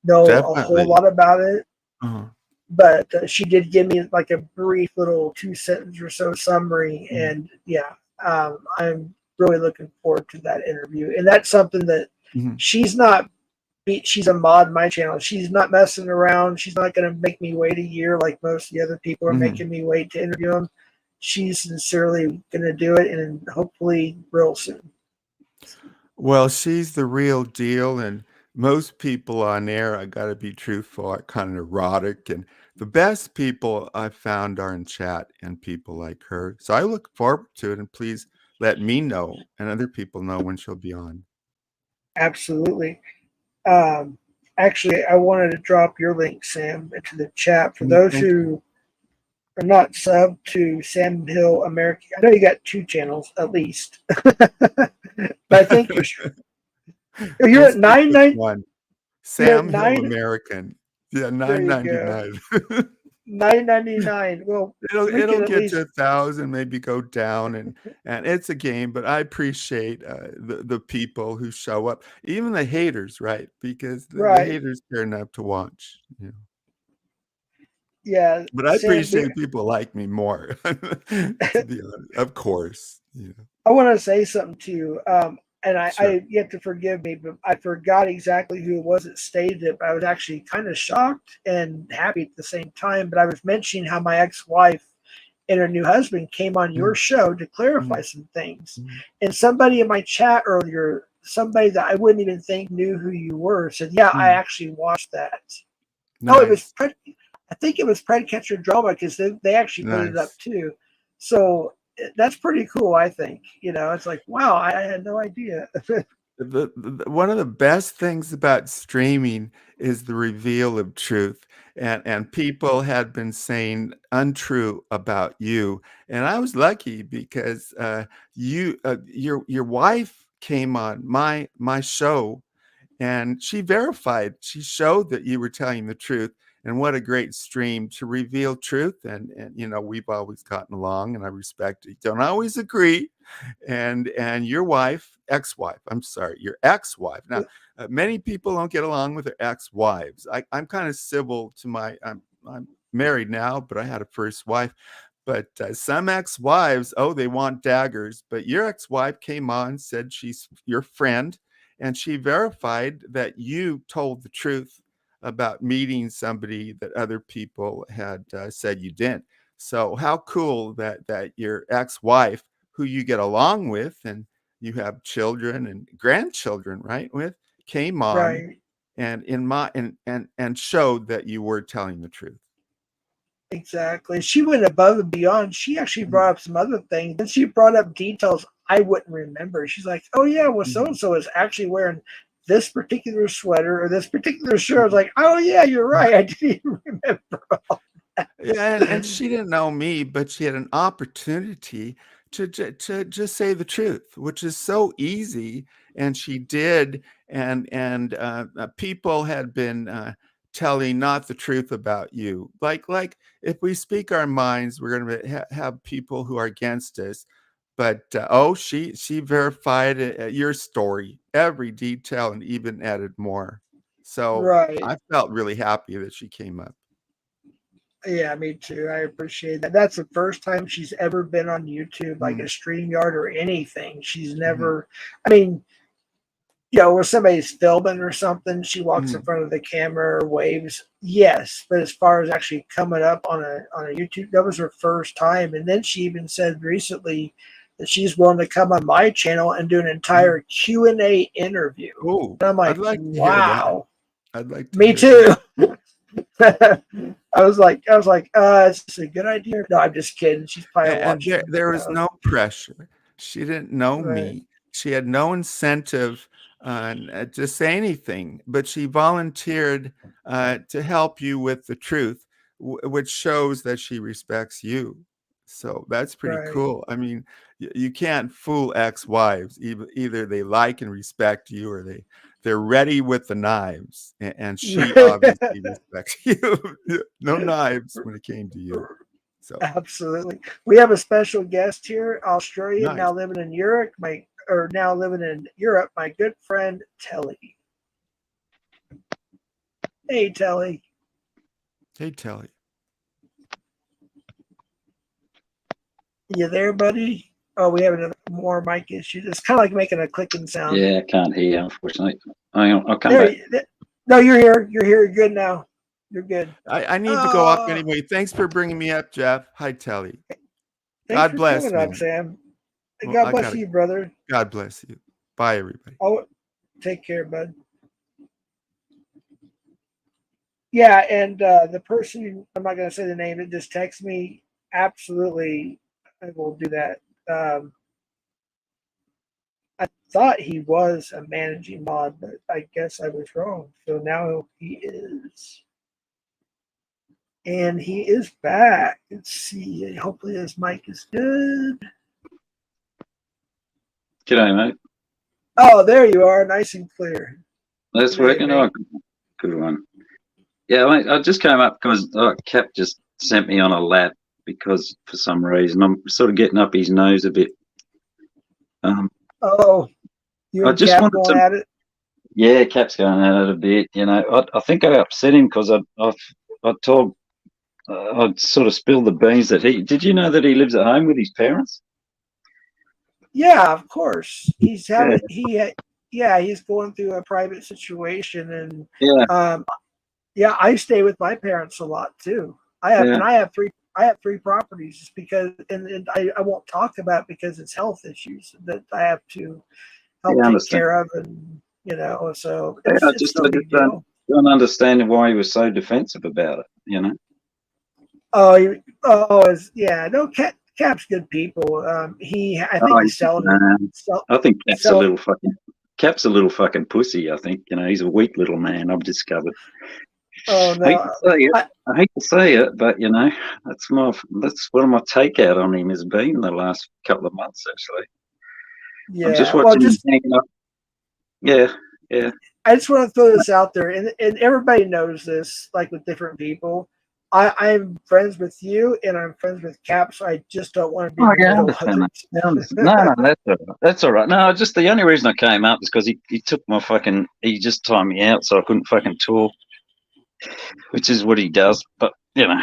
know a whole Definitely. lot about it, Uh-huh. but she did give me like a brief little 2 sentence or so summary, Mhm, and yeah, I'm really looking forward to that interview. And that's something that mhm, she's not. She's a mod on my channel. She's not messing around. She's not going to make me wait a year like most of the other people are mhm. making me wait to interview them. She's sincerely going to do it, and hopefully real soon. Well, she's the real deal, and most people on air, I gotta be truthful, are kind of neurotic, and the best people I've found are in chat and people like her. So I look forward to it, and please let me know and other people know when she'll be on. Absolutely. Um, Actually, I wanted to drop your link, Sam, into the chat for Mm, those thank you. who are not sub to Sam Hill America. I know you got 2 channels at least, but I think you're We'll at stick nine with nine. one. You're at Sam Hill nine. American. Yeah, There you go. 9.99. 9.99. Well, we It'll can at get to least 1,000, maybe go down, and it's a game. But I appreciate the people who show up, even the haters, right? Because the right. haters care enough to watch. Yeah. Yeah, But I Sam. appreciate people like me more, to be honest. Of course, yeah. I want to say something to you. And Sure. you have to forgive me, but I forgot exactly who it was that stated it. But I was actually kind of shocked and happy at the same time. But I was mentioning how my ex-wife and her new husband came on your Mhm, show to clarify mhm, some things. mhm, And somebody in my chat earlier, somebody that I wouldn't even think knew who you were, said, "Yeah, I mhm. actually watched that." Oh, it was Nice, I think it was Predcatcher Drama because they actually put it up nice. too. So that's pretty cool, I think. It's like, wow, I had no idea. One of the best things about streaming is the reveal of truth, and people had been saying untrue about you, and I was lucky because your wife came on my show, and she verified, she showed that you were telling the truth, And what a great stream to reveal truth. And you know, we've always gotten along, and I respect it. Don't always agree. And your wife, ex-wife, I'm sorry, your ex-wife. Now, many people don't get along with their ex-wives. I'm kind of civil to my. I'm married now, but I had a first wife. But some ex-wives, oh, they want daggers. But your ex-wife came on, said she's your friend, and she verified that you told the truth about meeting somebody that other people had said you didn't. So how cool that your ex-wife, who you get along with and you have children and grandchildren, right, with, came on Right. and showed that you were telling the truth. Exactly. She went above and beyond. She actually brought up some other things, and she brought up details I wouldn't remember. She's like, "Oh yeah, well, so and so is actually wearing this particular sweater or this particular shirt." I was like, "Oh yeah, you're right. I didn't even remember." Yeah, and she didn't know me, but she had an opportunity to just say the truth, which is so easy, and she did. And people had been telling not the truth about you. Like if we speak our minds, we're going to have people who are against us. But she verified your story, every detail, and even added more. So Right. I felt really happy that she came up. Yeah, me too. I appreciate that. That's the first time she's ever been on YouTube, like a StreamYard or anything. She's never, I mean, you know, where somebody's filming or something, she walks in front of the camera or waves. Yes, but as far as actually coming up on a YouTube, that was her first time. And then she even said recently that she's willing to come on my channel and do an entire Q&A interview. Oh, and I'm like, I'd like to hear that. wow. I'd like to Me hear too. that. I was like, is this a good idea? No, I'm just kidding. She's probably And watching. there was no pressure. She didn't know Right. me. She had no incentive to say anything, but she volunteered to help you with the truth, which shows that she respects you. So that's pretty Right. cool. I mean, you can't fool ex-wives. Either they like and respect you, or they're ready with the knives. And she obviously respects you. No knives when it came to you. So absolutely. We have a special guest here, Australian, nice. now living in Europe. Now living in Europe, my good friend Telly. Hey, Telly. Hey, Telly. You there, buddy? Oh, we have another more mic issue. It's kind of like making a clicking sound. Yeah, I can't hear you, unfortunately. I'll come There, back. no, you're here. You're here. You're good now. You're good. I need to go off anyway. Thanks for bringing me up, Jeff. Hi, Telly. God bless coming you. up, Sam. Well, God bless you, brother. God bless you. Bye, everybody. Oh, take care, bud. Yeah, and the person, I'm not going to say the name, it just texted me. Absolutely, I will do that. I thought he was a managing mod, but I guess I was wrong. So now he is. And he is back. Let's see. Hopefully his mic is good. G'day, mate. Oh, there you are. Nice and clear. That's working. Oh, good one. Yeah, mate, I just came up because Cap just sent me on a lap because for some reason I'm sort of getting up his nose a bit. You and Cap going at it? Yeah, Cap's going at it a bit. You know, I think I upset him because I told, I sort of spilled the beans that did you know that he lives at home with his parents? Yeah, of course. He's having he's going through a private situation, and I stay with my parents a lot too. I have three properties just because, and I won't talk about it because it's health issues that I have to help take care of, and you know, so I just don't understand why he was so defensive about it. You know. Cap's good people. I think he's selling. I think Cap's a little fucking pussy. I think, you know, he's a weak little man. I've discovered. Oh no! I hate to say it, but you know, that's one of my takeout on him has been the last couple of months. Actually, yeah. I'm just watching him hanging up. Yeah. I just want to throw this out there, and everybody knows this, like with different people. I'm friends with you, and I'm friends with Cap, so I just don't want to be Oh, in the yeah, I middle of understand that. it. I understand. No, that's all right. That's all right. No, just the only reason I came up is because he took my fucking, he just timed me out so I couldn't fucking talk, which is what he does. But, you know.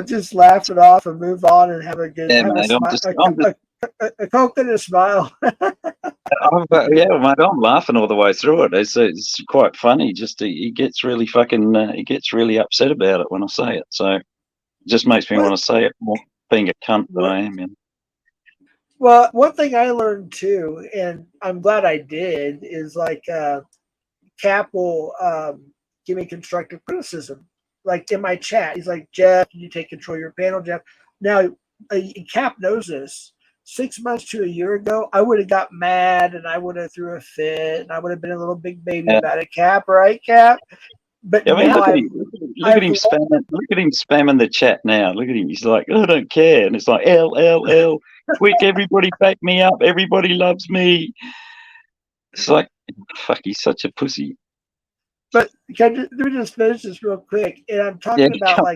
Just laugh it off and move on and have a good, Yeah, have a mate, smile, I'm just, a coke and a smile. yeah, mate, I'm laughing all the way through it. It's quite funny. Just he gets really fucking, he gets really upset about it when I say it. So it just makes me What? want to say it more, being a cunt that What? I am. You know? Well, one thing I learned too, and I'm glad I did, is like Cap will give me constructive criticism. Like in my chat, he's like, Jeff, you take control of your panel, Jeff. Now, Cap knows this. 6 months to a year ago, I would have got mad and I would have threw a fit and I would have been a little big baby Yeah. about it, Cap, right, Cap? But I mean, now look at him. Look at him I've spamming. Look at him spamming the chat now. Look at him. He's like, I don't care, and it's like L. Quick, everybody back me up. Everybody loves me. It's like, fuck, he's such a pussy. But let me just finish this real quick. And I'm Yeah, talking about come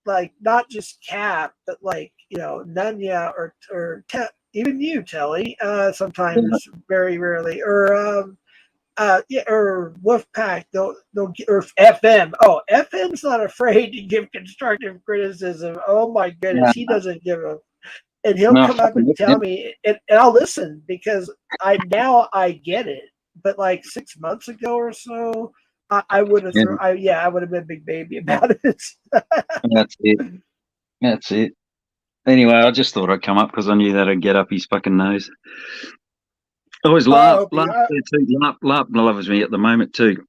like not just Cap, but like Nunya or even you, Telly. Sometimes, very rarely, or yeah, or Wolfpack. They'll or FM. Oh, FM's not afraid to give constructive criticism. Oh my goodness, on. he doesn't give a. And he'll No, come up fucking and tell me, and I'll listen because I get it. But like 6 months ago or so, I would have yeah, I would have been a big baby about it. that's it. That's it. Anyway, I just thought I'd come up because I knew that I'd get up his fucking nose. I always laugh hope there too. Laugh loves me at the moment too.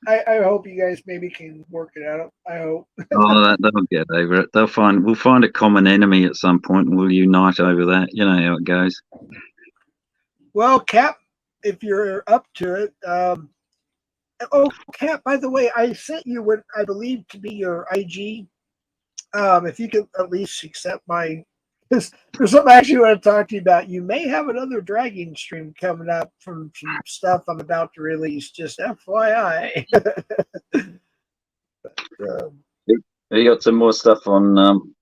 I hope you guys maybe can work it out. I hope. Oh, they'll get over it. We'll find a common enemy at some point and we'll unite over that. You know how it goes. Well, Cap, if you're up to it. Oh, Cap, by the way, I sent you what I believe to be your IG. If you could at least accept my. There's something I actually want to talk to you about. You may have another dragging stream coming up from some stuff I'm about to release. Just FYI. You got some more stuff on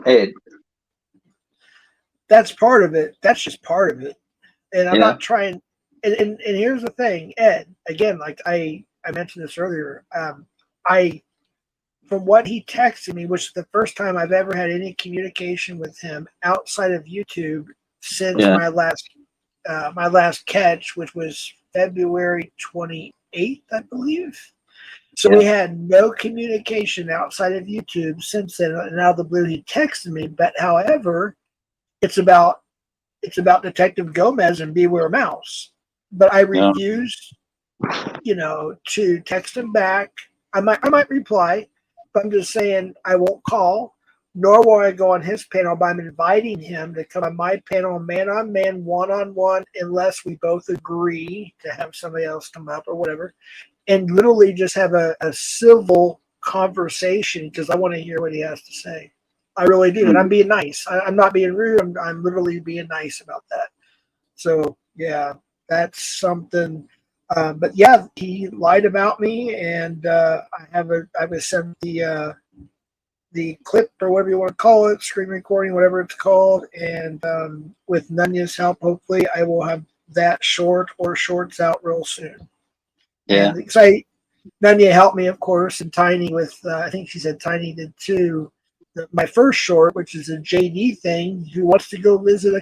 Ed. That's part of it. That's just part of it. And I'm Yeah. not trying. And here's the thing, Ed. Again, like I mentioned this earlier. From what he texted me, which is the first time I've ever had any communication with him outside of YouTube since Yeah. my last catch, which was February 28th, I believe. So we had no communication outside of YouTube since then. And out of the blue, he texted me. But however, it's about Detective Gomez and Beware Mouse. But I refused, to text him back. I might reply. But I'm just saying I won't call, nor will I go on his panel, but I'm inviting him to come on my panel, man-on-man, one-on-one, unless we both agree to have somebody else come up or whatever, and literally just have a civil conversation because I want to hear what he has to say. I really do, and I'm being nice. I'm not being rude. I'm literally being nice about that. So, yeah, that's something. But yeah, he lied about me, and I was sent the clip or whatever you want to call it, screen recording, whatever it's called, and with Nunya's help, hopefully, I will have that shorts out real soon. Yeah. And Nunya helped me, of course, and Tiny with I think she said Tiny did too. My first short, which is a JD thing, who wants to go visit a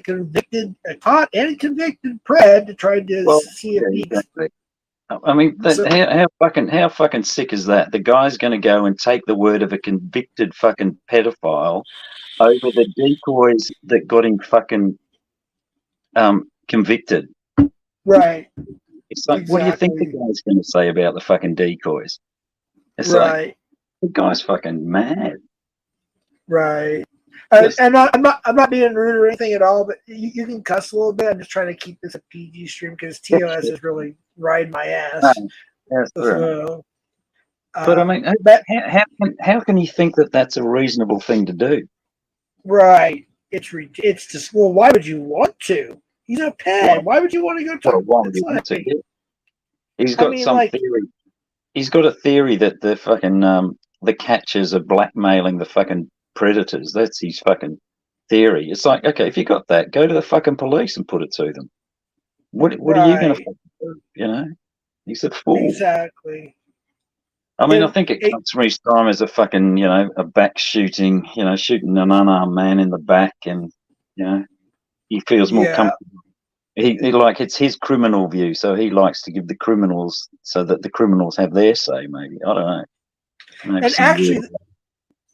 caught and convicted pred to try to see if he. Exactly. I mean, how fucking sick is that? The guy's going to go and take the word of a convicted fucking pedophile over the decoys that got him fucking convicted. Right. It's like, what do you think the guy's going to say about the fucking decoys? It's like, the guy's fucking mad. Right. And I'm not being rude or anything at all, but you can cuss a little bit. I'm just trying to keep this a PG stream because TOS is really riding my ass. But I mean, how can you think that that's a reasonable thing to do? Right. It's just, well, why would you want to? He's a pet. Why would you want to go Well, talk? why would It's you want to? like, He's I got mean, some like, theory. He's got a theory that the fucking the catchers are blackmailing the fucking predators. That's his fucking theory. It's like, okay, if you got that, go to the fucking police and put it to them. What are you going to right, do? You know? He's a fool. exactly. I mean, I And think it comes from his time as a fucking, a back shooting, shooting an unarmed man in the back, and he feels more yeah, comfortable. He like it's his criminal view, so he likes to give the criminals so that the criminals have their say. Maybe I don't know. Maybe and some weird. actually,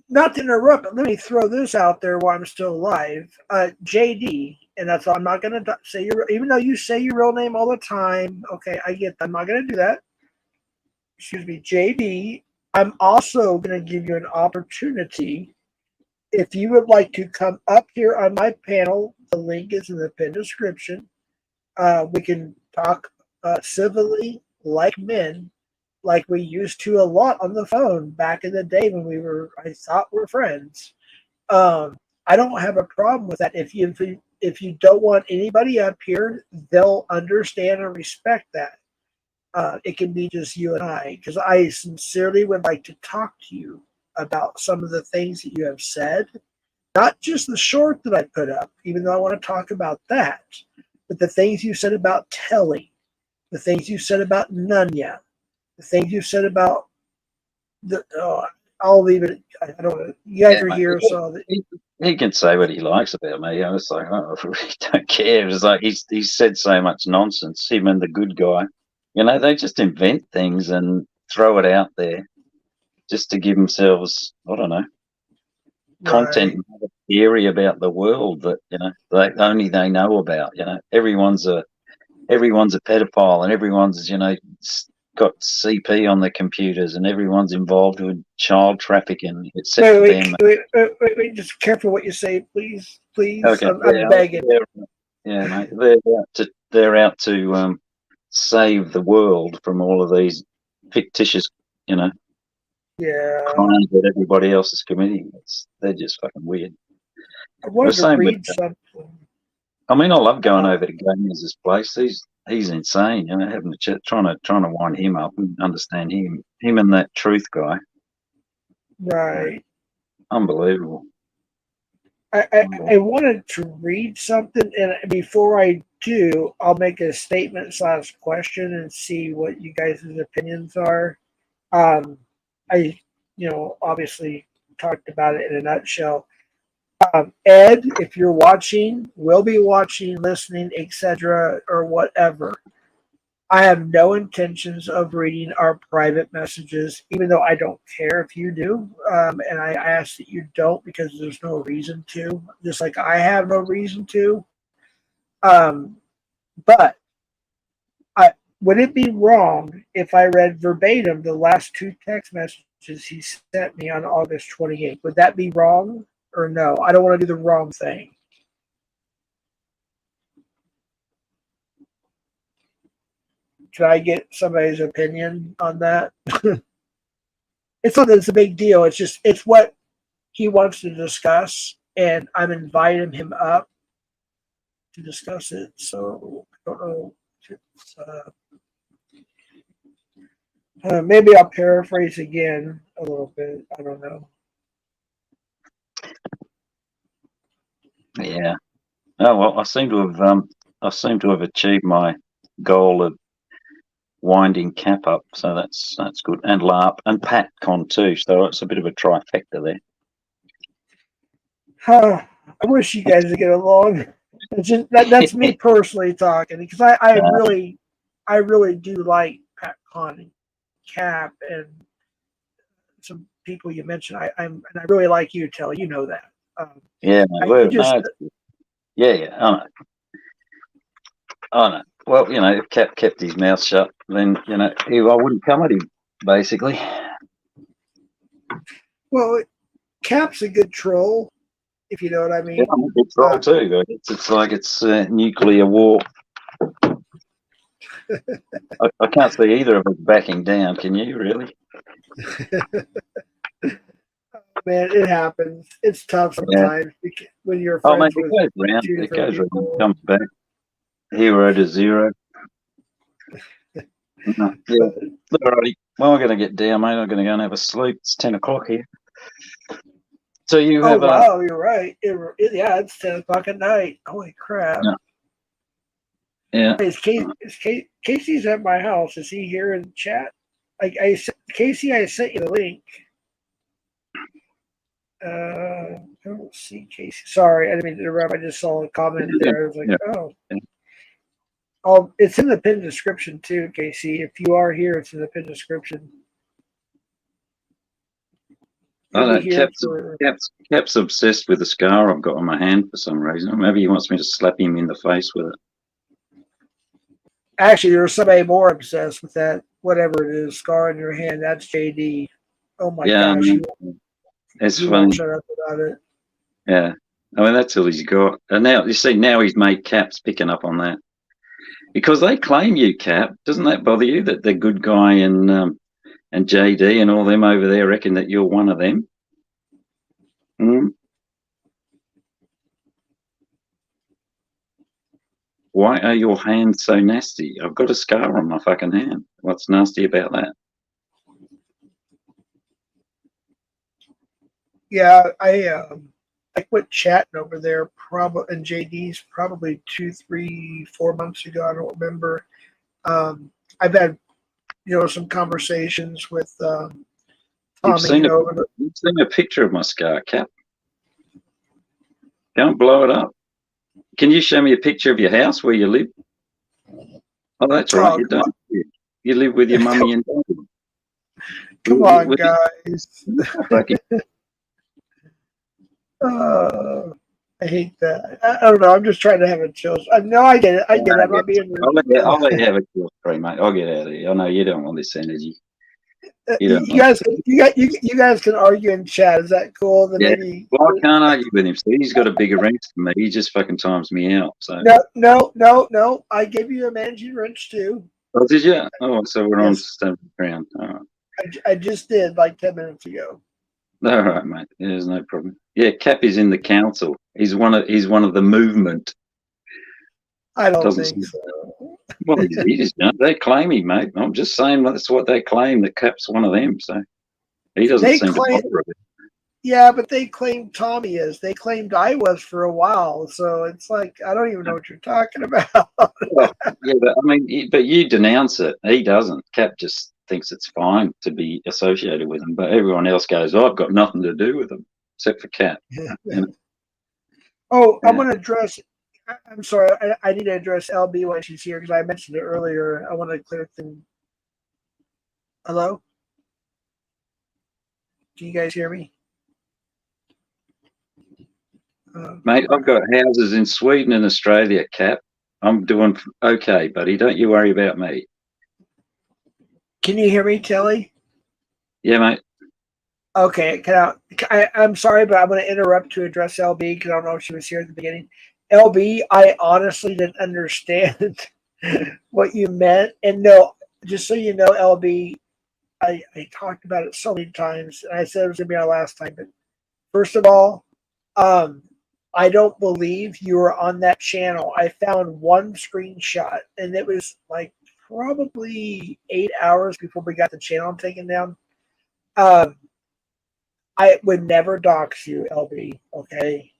not to interrupt, but let me throw this out there while I'm still alive. JD, and that's all. I'm not going to say your, even though you say your real name all the time. Okay, I get that. I'm not going to do that. Excuse me, JD. I'm also going to give you an opportunity. If you would like to come up here on my panel, the link is in the pinned description. We can talk civilly like men, like we used to a lot on the phone back in the day when I thought we're friends. I don't have a problem with that. If you don't want anybody up here, they'll understand and respect that. It can be just you and I, because I sincerely would like to talk to you about some of the things that you have said, not just the short that I put up, even though I want to talk about that, but the things you said about Telly, the things you said about Nunya, the things you said about I'll leave it. I don't know. You guys are Mate, here, so he can say what he likes about me. I was like, oh, I really don't care. It's like he's said so much nonsense. Him and the good guy, they just invent things and throw it out there just to give themselves, I don't know, content right. and have a theory about the world that they know about. Everyone's a pedophile, and everyone's got CP on their computers, and everyone's involved with child trafficking, except for them. Wait, just careful what you say, please, please. Okay, I'm begging. yeah, mate, they're out to save the world from all of these fictitious, Yeah, crimes that everybody else is committing. They're just fucking weird. I The wanted to same with. read something. I mean, I love going over to Gamers' place. He's insane. Having a chat, trying to wind him up and understand him. Him and that Truth guy. Right. Unbelievable. I wanted to read something, and before I do, I'll make a statement / question and see what you guys' opinions are. I, obviously talked about it in a nutshell. Ed, if you're watching, will be watching, listening, etc., or whatever, I have no intentions of reading our private messages, even though I don't care if you do. And I ask that you don't, because there's no reason to, just like I have no reason to. But would it be wrong if I read verbatim the last 2 text messages he sent me on August 28th? Would that be wrong or no? I don't want to do the wrong thing. Can I get somebody's opinion on that? It's not that it's a big deal. It's what he wants to discuss, and I'm inviting him up to discuss it. So I don't know. Maybe I'll paraphrase again a little bit. I don't know. Yeah. Oh well, I seem to have achieved my goal of winding Cap up, so that's good, and LARP and PatCon too. So it's a bit of a trifecta there. I wish you guys would get along. It's just that's me personally talking, because I really do like PatCon and Cap and some people you mentioned. I really like you, Telly. You know that. Yeah, well, yeah. I know. Well, if Cap kept his mouth shut, then I wouldn't come at him, basically. Well, Cap's a good troll, if you know what I mean. Yeah, I'm a good troll too. It's like it's nuclear war. I can't see either of us backing down. Can you really? Man, it happens. It's tough sometimes when you're Oh, mate, friends with it goes round. two It different goes round people. and comes back. Hero to zero. Yeah. Alrighty. Well, I'm going to get down, mate. I'm going to go and have a sleep. It's 10 o'clock here. So you Oh have wow, you're right. Yeah, it's 10 o'clock at night. Holy crap! Yeah. Is Casey's at my house? Is he here in the chat? Casey, I sent you the link. I don't see Casey. Sorry, I didn't mean to interrupt. I just saw a comment there. I was like, Yeah. oh, it's in the pinned description too, Casey. If you are here, it's in the pinned description. I don't know. Cap's obsessed with the scar I've got on my hand for some reason. Maybe he wants me to slap him in the face with it. Actually, there's somebody more obsessed with that, whatever it is, scar on your hand. That's JD. Oh my gosh. It's he funny. won't shut up about it. Yeah. I mean, that's all he's got. And now, you see, now he's made Cap's picking up on that. Because they claim you, Cap. Doesn't that bother you that the good guy and JD and all them over there reckon that you're one of them? Hmm? Why are your hands so nasty? I've got a scar on my fucking hand. What's nasty about that? Yeah, I quit chatting over there probably, and JD's probably 2, 3, 4 months ago. I don't remember. I've had, some conversations with Tommy. You've seen a picture of my scar, Cap. Don't blow it up. Can you show me a picture of your house where you live? Oh, that's right. You don't. You live with your mummy and daddy. Come on, guys. I hate that. I don't know. I'm just trying to have a chill. No, I get it. I get it. I'm not being rude. I'll let you have a chill stream, mate. I'll get out of here. I know you don't want this energy. You guys can argue in chat. Is that cool? Then maybe. Well, I can't argue with him. See, he's got a bigger wrench than me. He just fucking times me out. So. No. I gave you a managing wrench too. Oh, did you? Oh, so we're on stone ground. All right. I just did like 10 minutes ago. All right, mate. There's no problem. Yeah, Cap is in the council. He's one of the movement. I don't think so. Well, he is. They claim him, mate. I'm just saying that's what they claim. That Cap's one of them. So he doesn't seem to bother with it. Yeah, but they claimed Tommy is. They claimed I was for a while. So it's like I don't even know what you're talking about. Well, yeah, but you denounce it. He doesn't. Cap just thinks it's fine to be associated with him, but everyone else goes, I've got nothing to do with them except for Cap. Oh, I'm going to address. I'm sorry. I need to address LB when she's here because I mentioned it earlier. I want to clear things. Hello? Do you guys hear me? Mate, I've got houses in Sweden and Australia, Cap. I'm doing okay, buddy. Don't you worry about me. Can you hear me, Kelly? Yeah, mate. Okay. I'm sorry, but I'm going to interrupt to address LB because I don't know if she was here at the beginning. LB, I honestly didn't understand what you meant. And no, just so you know, LB, I talked about it so many times, and I said it was going to be our last time. But first of all, I don't believe you were on that channel. I found one screenshot, and it was like probably 8 hours before we got the channel taken down. I would never dox you, LB. Okay,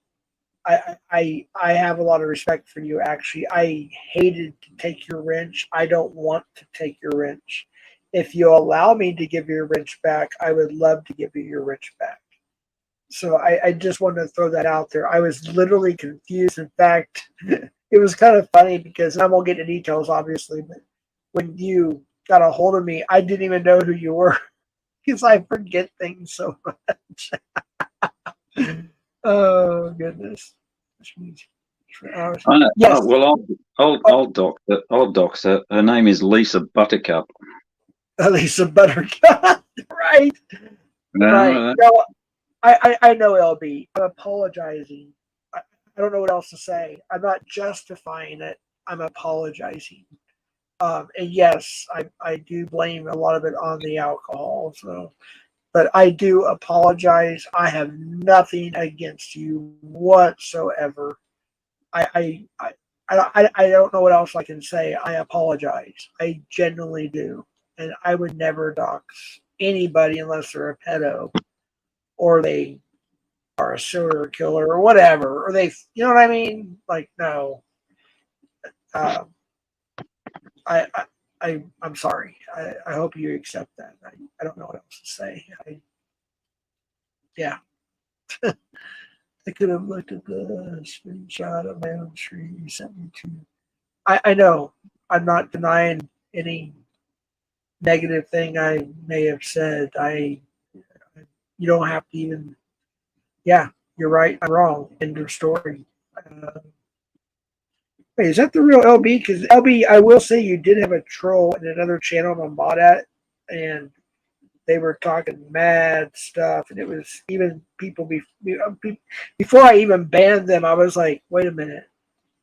I have a lot of respect for you. Actually, I hated to take your wrench. I don't want to take your wrench. If you allow me to give your wrench back, I would love to give you your wrench back. So I just wanted to throw that out there. I was literally confused. In fact, it was kind of funny because I won't get into details, obviously, but when you got a hold of me, I didn't even know who you were because I forget things so much. Oh, goodness. I know. Yes. Oh, well, I'll dox her. Her name is Lisa Buttercup. Lisa Buttercup, right? No, right. No, I know, LB. I'm apologizing. I don't know what else to say. I'm not justifying it. I'm apologizing. And yes, I do blame a lot of it on the alcohol. So, but I do apologize. I have nothing against you whatsoever. I don't know what else I can say. I apologize. I genuinely do. And I would never dox anybody unless they're a pedo or they are a serial killer or whatever. Or they, you know what I mean? Like, no. Uh, I'm sorry. I hope you accept that. I don't know what else to say. Yeah. I could have looked at the screenshot of my own stream you sent me to. I know. I'm not denying any negative thing I may have said. You don't have to even. Yeah, you're right. I'm wrong. End of story. Wait, is that the real LB? Because LB, I will say you did have a troll in another channel I'm mod at, and they were talking mad stuff, and it was even people before I even banned them. I was like, wait a minute,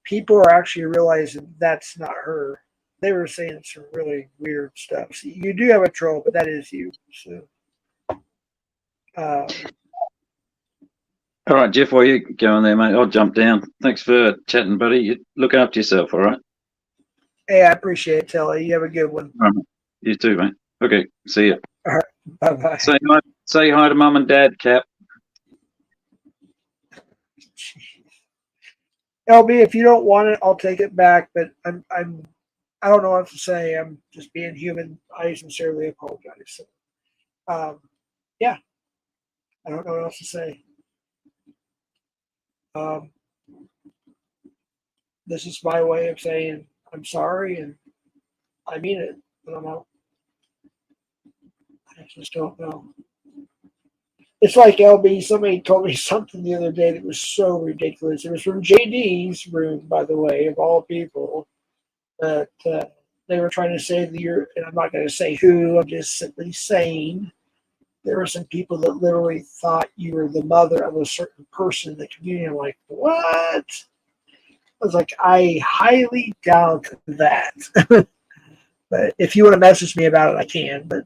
people are actually realizing that's not her. They were saying some really weird stuff. So you do have a troll, but that is you. So, All right, Jeff, while you going there, mate, I'll jump down. Thanks for chatting, buddy. You look after yourself, all right? hey, I appreciate it, Telly. You have a good one. You too, mate. Okay, see you. All right, bye bye. Say hi to mum and dad, Cap. LB, if you don't want it, I'll take it back. But I don't know what to say. I'm just being human. I sincerely apologize. So, yeah, I don't know what else to say. This is my way of saying I'm sorry, and I mean it. I don't know. I just don't know. It's like LB. Somebody told me something the other day that was so ridiculous. It was from JD's room, by the way, of all people. That they were trying to say the year, and I'm not going to say who. I'm just simply saying there were some people that literally thought you were the mother of a certain person in the community. I'm like, what? I was like, I highly doubt that. But if you want to message me about it, I can. But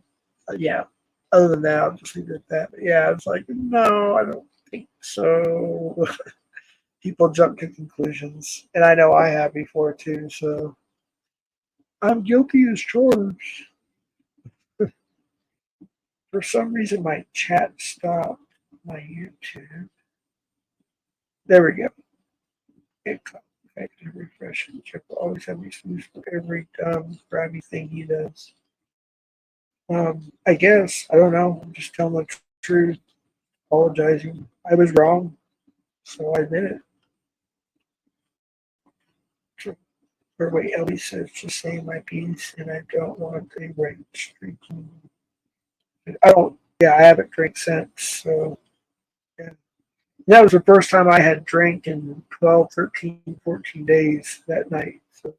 yeah, other than that, I'll just leave it at that. But yeah, it's like, no, I don't think so. People jump to conclusions. And I know I have before too. So I'm guilty as charged. For some reason, my chat stopped. My YouTube. There we go. It refresh. Check will always have excuse for every dumb, grabby thing he does. I guess. I don't know. I'm just telling the truth. Apologizing. I was wrong. So I admit it. Or wait, Ellie says just saying my piece and I don't want a rank streaking. I don't, yeah, I haven't drank since. So, yeah. That was the first time I had drank in 12, 13, 14 days that night. So,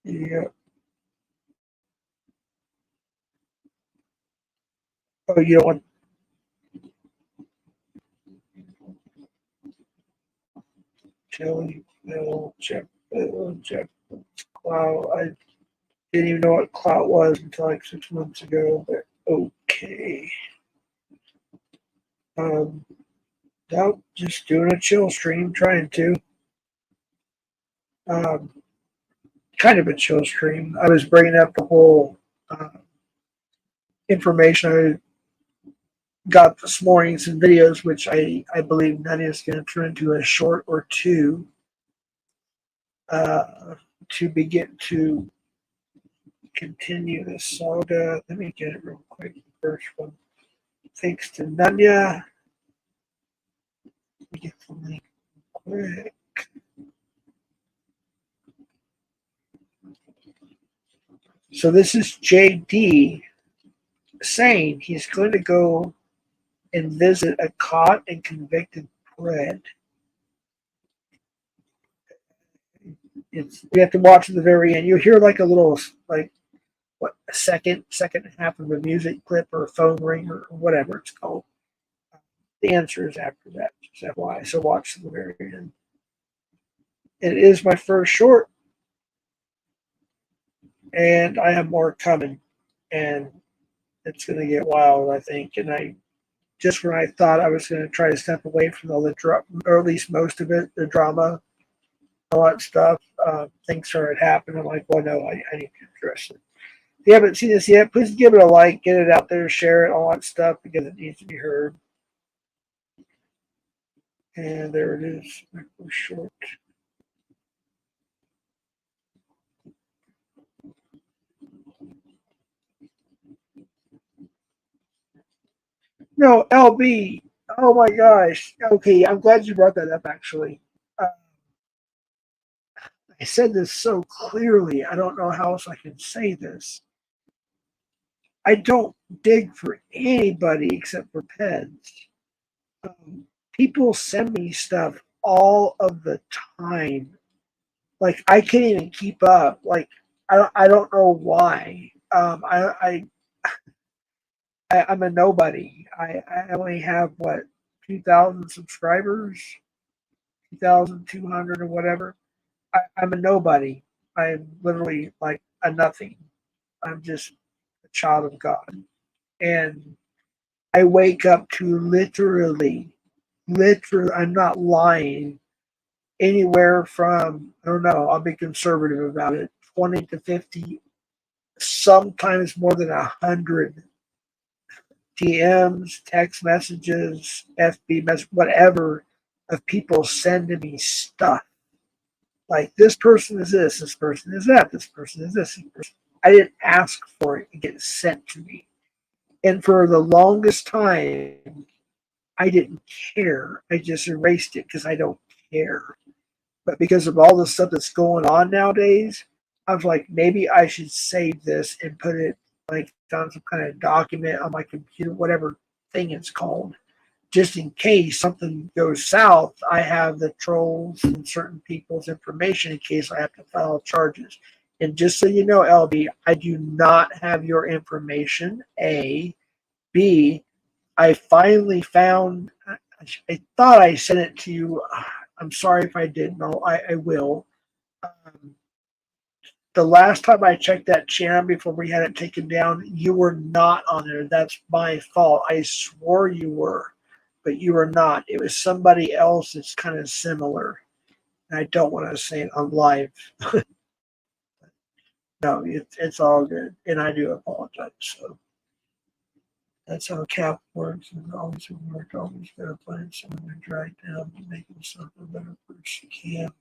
yeah. Oh, you don't want Jelly, Bill, Jeff, Clout. I didn't even know what Clout was until like 6 months ago, but okay. No, just doing a chill stream, trying to. Kind of a chill stream. I was bringing up the whole information I got this morning, some videos, which I believe Nadia is going to turn into a short or two to begin to continue this saga. Let me get it real quick. First one. Thanks to Nadia. Let me get the link quick. So this is JD saying he's going to go and visit a caught and convicted Fred. You have to watch at the very end. You'll hear like a little a second half of a music clip or a phone ring or whatever it's called. The answer is after that. Just FYI. So watch to the very end. It is my first short, and I have more coming, and it's going to get wild, I think. And I just when I thought I was going to try to step away from all the drama, or at least most of it, the drama, all that stuff. Things started happening. I'm like, well, no, I need to address it. If you haven't seen this yet, please give it a like, get it out there, share it, all that stuff, because it needs to be heard. And there it is, micro short. No, LB. Oh my gosh. Okay, I'm glad you brought that up. Actually, I said this so clearly. I don't know how else I can say this. I don't dig for anybody except for peds. People send me stuff all of the time. Like I can't even keep up. Like I don't know why. I'm a nobody. I only have what 2,000 subscribers, 2,200 or whatever. I'm a nobody. I'm literally like a nothing. I'm just a child of God, and I wake up to literally. I'm not lying. Anywhere from I don't know. I'll be conservative about it. 20 to 50, sometimes more than 100 DMs, text messages, FB messages, whatever, of people sending me stuff. Like this person is this person is that, this person is this. I didn't ask for it to get sent to me. And for the longest time, I didn't care. I just erased it because I don't care. But because of all the stuff that's going on nowadays, I was like, maybe I should save this and put it like on some kind of document on my computer, whatever thing it's called, just in case something goes south. I have the trolls and certain people's information in case I have to file charges. And just so you know, LB, I do not have your information. A, B, I finally found. I thought I sent it to you. I'm sorry if I didn't. No, I will. The last time I checked that channel before we had it taken down, you were not on there. That's my fault. I swore you were, but you were not. It was somebody else that's kind of similar. And I don't want to say it on live. No, it's all good. And I do apologize. So that's how cap works. And always work. Always got to find someone to drag down to make himself a better person can.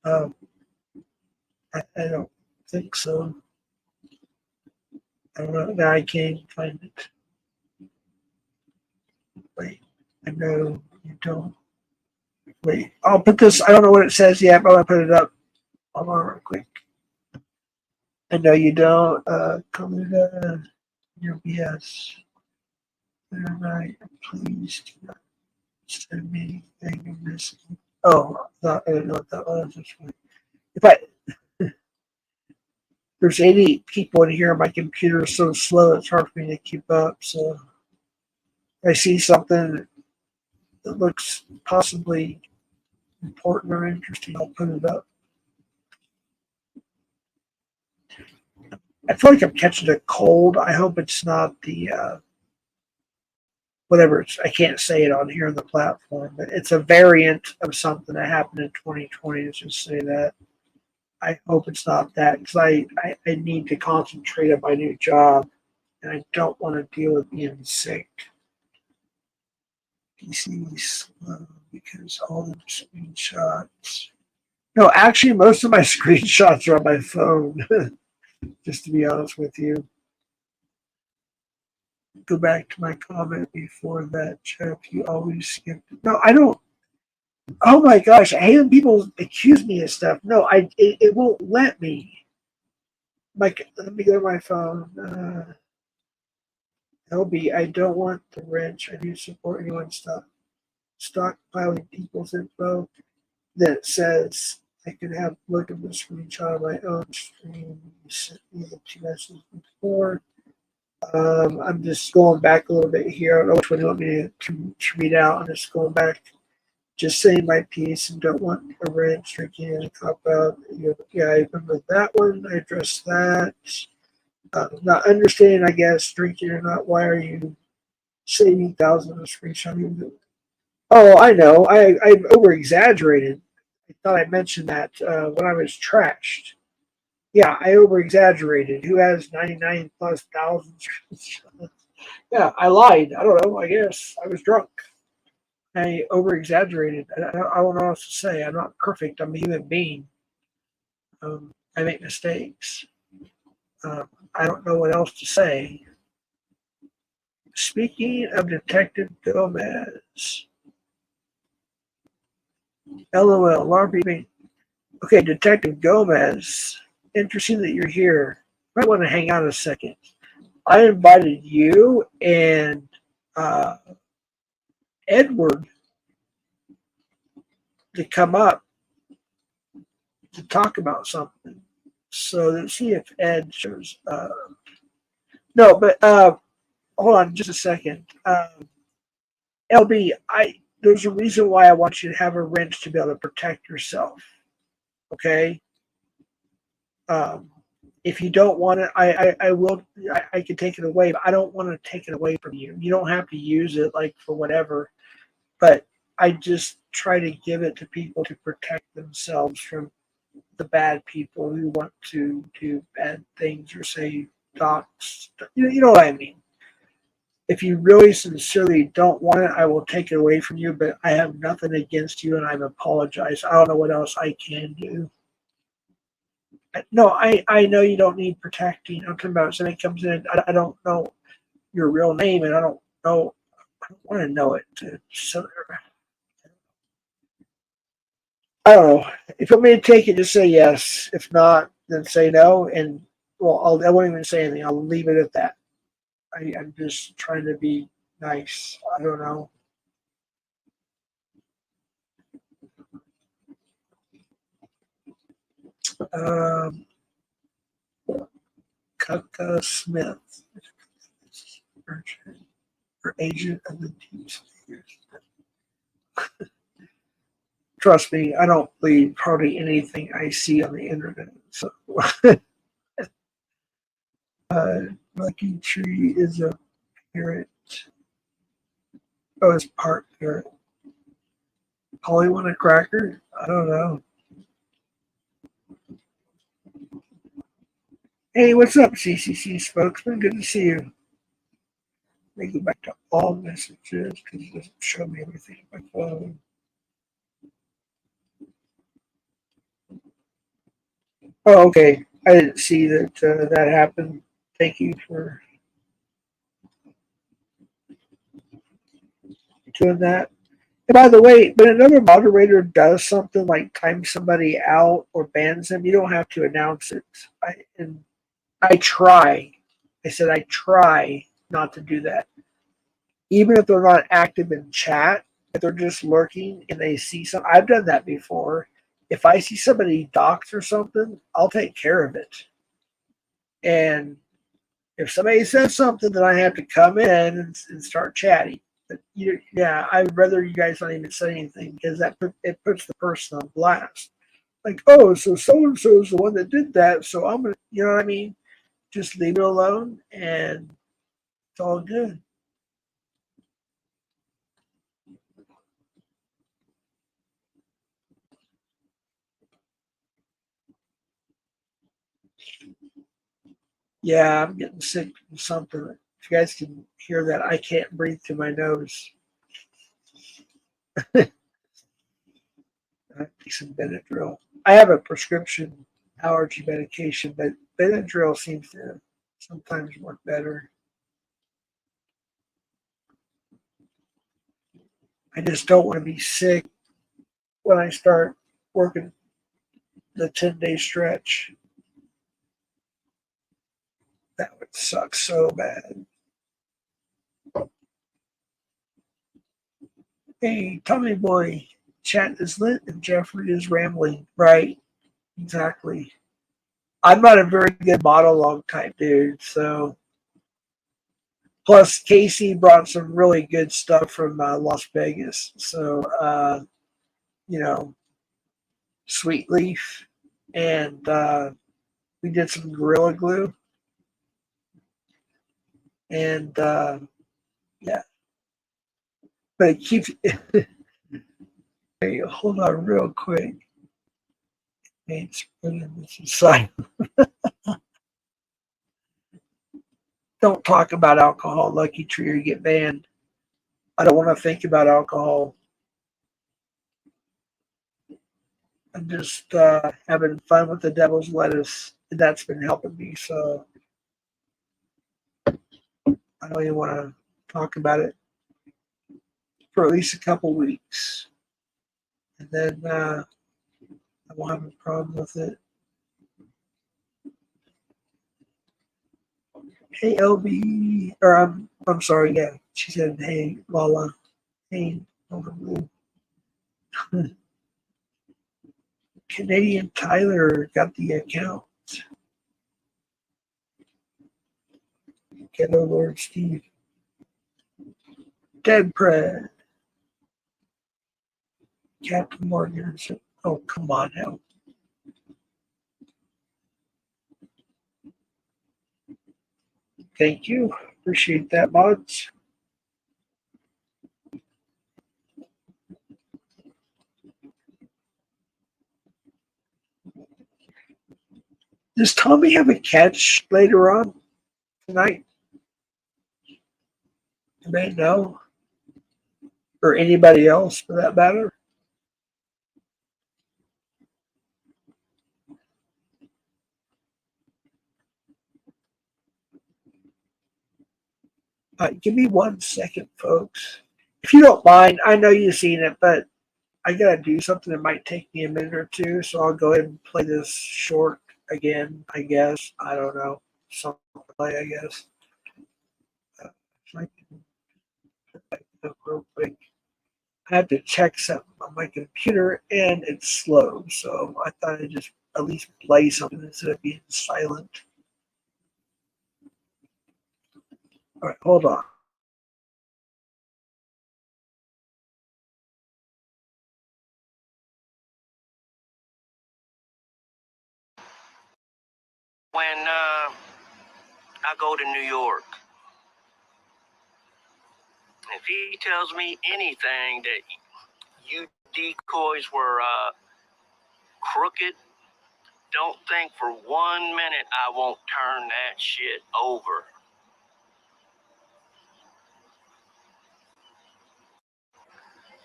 Um, I don't think so. I don't know. Now I can't find it. Wait, I know you don't. Wait, I'll put this. I don't know what it says yet, but I'll put it up. Hold on real quick. I know you don't. Come to your BS. All right, please do not send me anything of this. Oh, I didn't know what that was. If there's 80 people in here, my computer is so slow it's hard for me to keep up. So if I see something that looks possibly important or interesting, I'll put it up. I feel like I'm catching a cold. I hope it's not the whatever. I can't say it on here on the platform, but it's a variant of something that happened in 2020. Let's just say that. I hope it's not that because I need to concentrate on my new job and I don't want to deal with being sick. PC slow because all the screenshots. No, actually, most of my screenshots are on my phone. Just to be honest with you. Go back to my comment before that, Jeff. You always skip. No, I don't. Oh my gosh, I hate when people accuse me of stuff. No, it won't let me. Like, let me go to my phone. LB, I don't want the wrench. I do support anyone's stuff. Stockpiling people's info that says I could have look at the screenshot of my own screen. You sent me the 2 messages before. I'm just going back a little bit here. I don't know which one you want me to read out. I'm just going back, just saying my piece and don't want a wrench drinking and a cop out. Yeah, I remember that one. I addressed that. Not understanding, I guess, drinking or not. Why are you 70,000 on a screenshot. Oh, I know. I over exaggerated. I thought I mentioned that when I was trashed. Yeah, I over exaggerated. Who has 99 plus thousands? Yeah, I lied. I don't know. I guess I was drunk. I over exaggerated. I don't know what else to say. I'm not perfect. I'm a human being. I make mistakes. I don't know what else to say. Speaking of Detective Gomez, LOL, alarm. Okay, Detective Gomez, interesting that you're here. Might want to hang out a second. I invited you and Edward to come up to talk about something. So let's see if Ed shows up. No, but hold on just a second. LB, there's a reason why I want you to have a wrench to be able to protect yourself. Okay? If you don't want it, I will. I can take it away, but I don't want to take it away from you. You don't have to use it like for whatever, but I just try to give it to people to protect themselves from the bad people who want to do bad things or say docs. You know what I mean? If you really sincerely don't want it, I will take it away from you, but I have nothing against you and I apologize. I don't know what else I can do. No, I know you don't need protecting. I'm talking about somebody comes in. I don't know your real name, and I don't know. I don't want to know it. So I don't know. If you want me to take it, just say yes. If not, then say no. And well, I won't even say anything. I'll leave it at that. I'm just trying to be nice. I don't know. Kaka Smith, or agent of the deep state. Trust me, I don't believe hardly anything I see on the internet. So, Lucky Tree is a parrot. Oh, it's part parrot. Polly want a cracker? I don't know. Hey, what's up, CCC spokesman? Good to see you. Let me go back to all messages because it doesn't show me everything on my phone. Oh, okay. I didn't see that that happened. Thank you for doing that. And by the way, when another moderator does something like time somebody out or bans them, you don't have to announce it. I try. I said I try not to do that. Even if they're not active in chat, if they're just lurking and they see something, I've done that before. If I see somebody doxed or something, I'll take care of it. And if somebody says something, then I have to come in and start chatting. But yeah, I'd rather you guys not even say anything because it puts the person on blast. Like, oh, so and so is the one that did that, so I'm gonna, you know what I mean? Just leave it alone, and it's all good. Yeah, I'm getting sick from something. If you guys can hear that, I can't breathe through my nose. I take some Benadryl. I have a prescription allergy medication, but Benadryl seems to sometimes work better. I just don't want to be sick when I start working the 10-day stretch. That would suck so bad. Hey, Tommy boy, chat is lit and Jeffrey is rambling. Right, exactly. I'm not a very good monologue type dude, so. Plus, Casey brought some really good stuff from Las Vegas. So, you know, Sweet Leaf, and we did some Gorilla Glue. And yeah, but it keeps. Hey, hold on, real quick. It's putting this aside. Don't talk about alcohol, Lucky Tree, or you get banned. I don't want to think about alcohol. I'm just having fun with the devil's lettuce. And that's been helping me. So I don't even want to talk about it for at least a couple weeks. And then I won't have a problem with it. Hey, LB. Or I'm sorry, yeah. She said, hey, Lala. Hey, Overblue. Canadian Tyler got the account. Hello, Lord Steve. Dead Pred. Captain Morgan. Oh, come on now. Thank you. Appreciate that, mods. Does Tommy have a catch later on tonight? You may know. Or anybody else for that matter. Give me 1 second, folks. If you don't mind, I know you've seen it, but I gotta do something that might take me a minute or two, so I'll go ahead and play this short again, I guess. I don't know. Something play, I guess. Real quick. I have to check something on my computer and it's slow, so I thought I'd just at least play something instead of being silent. All right, hold on. When I go to New York, if he tells me anything that you decoys were crooked, don't think for 1 minute I won't turn that shit over.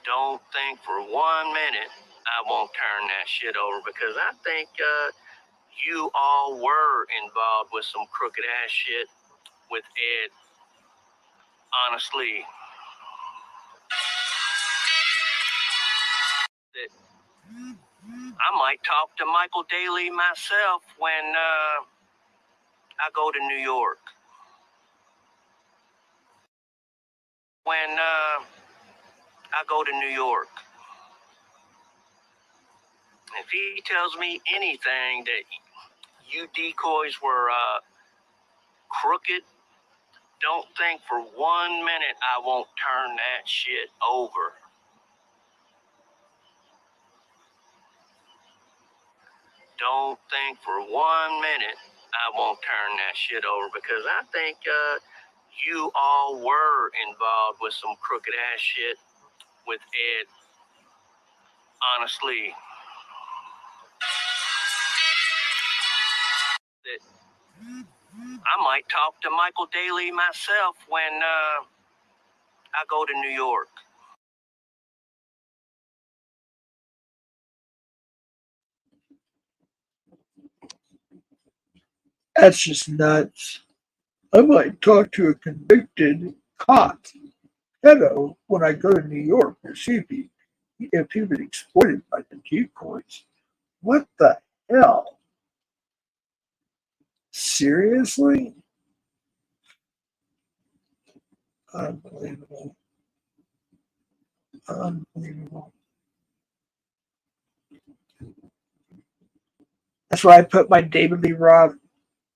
Don't think for 1 minute I won't turn that shit over, because I think you all were involved with some crooked ass shit with Ed. Honestly, that I might talk to Michael Daly myself when I go to New York. When I go to New York, if he tells me anything that you decoys were crooked, don't think for 1 minute I won't turn that shit over. Don't think for 1 minute I won't turn that shit over, because I think you all were involved with some crooked ass shit with Ed. Honestly, that I might talk to Michael Daly myself when I go to New York. That's just nuts. I might talk to a convicted cop pedo when I go to New York to see if he's been exploited by the decoys. What the hell? Seriously? Unbelievable. Unbelievable. That's why I put my David Lee Roth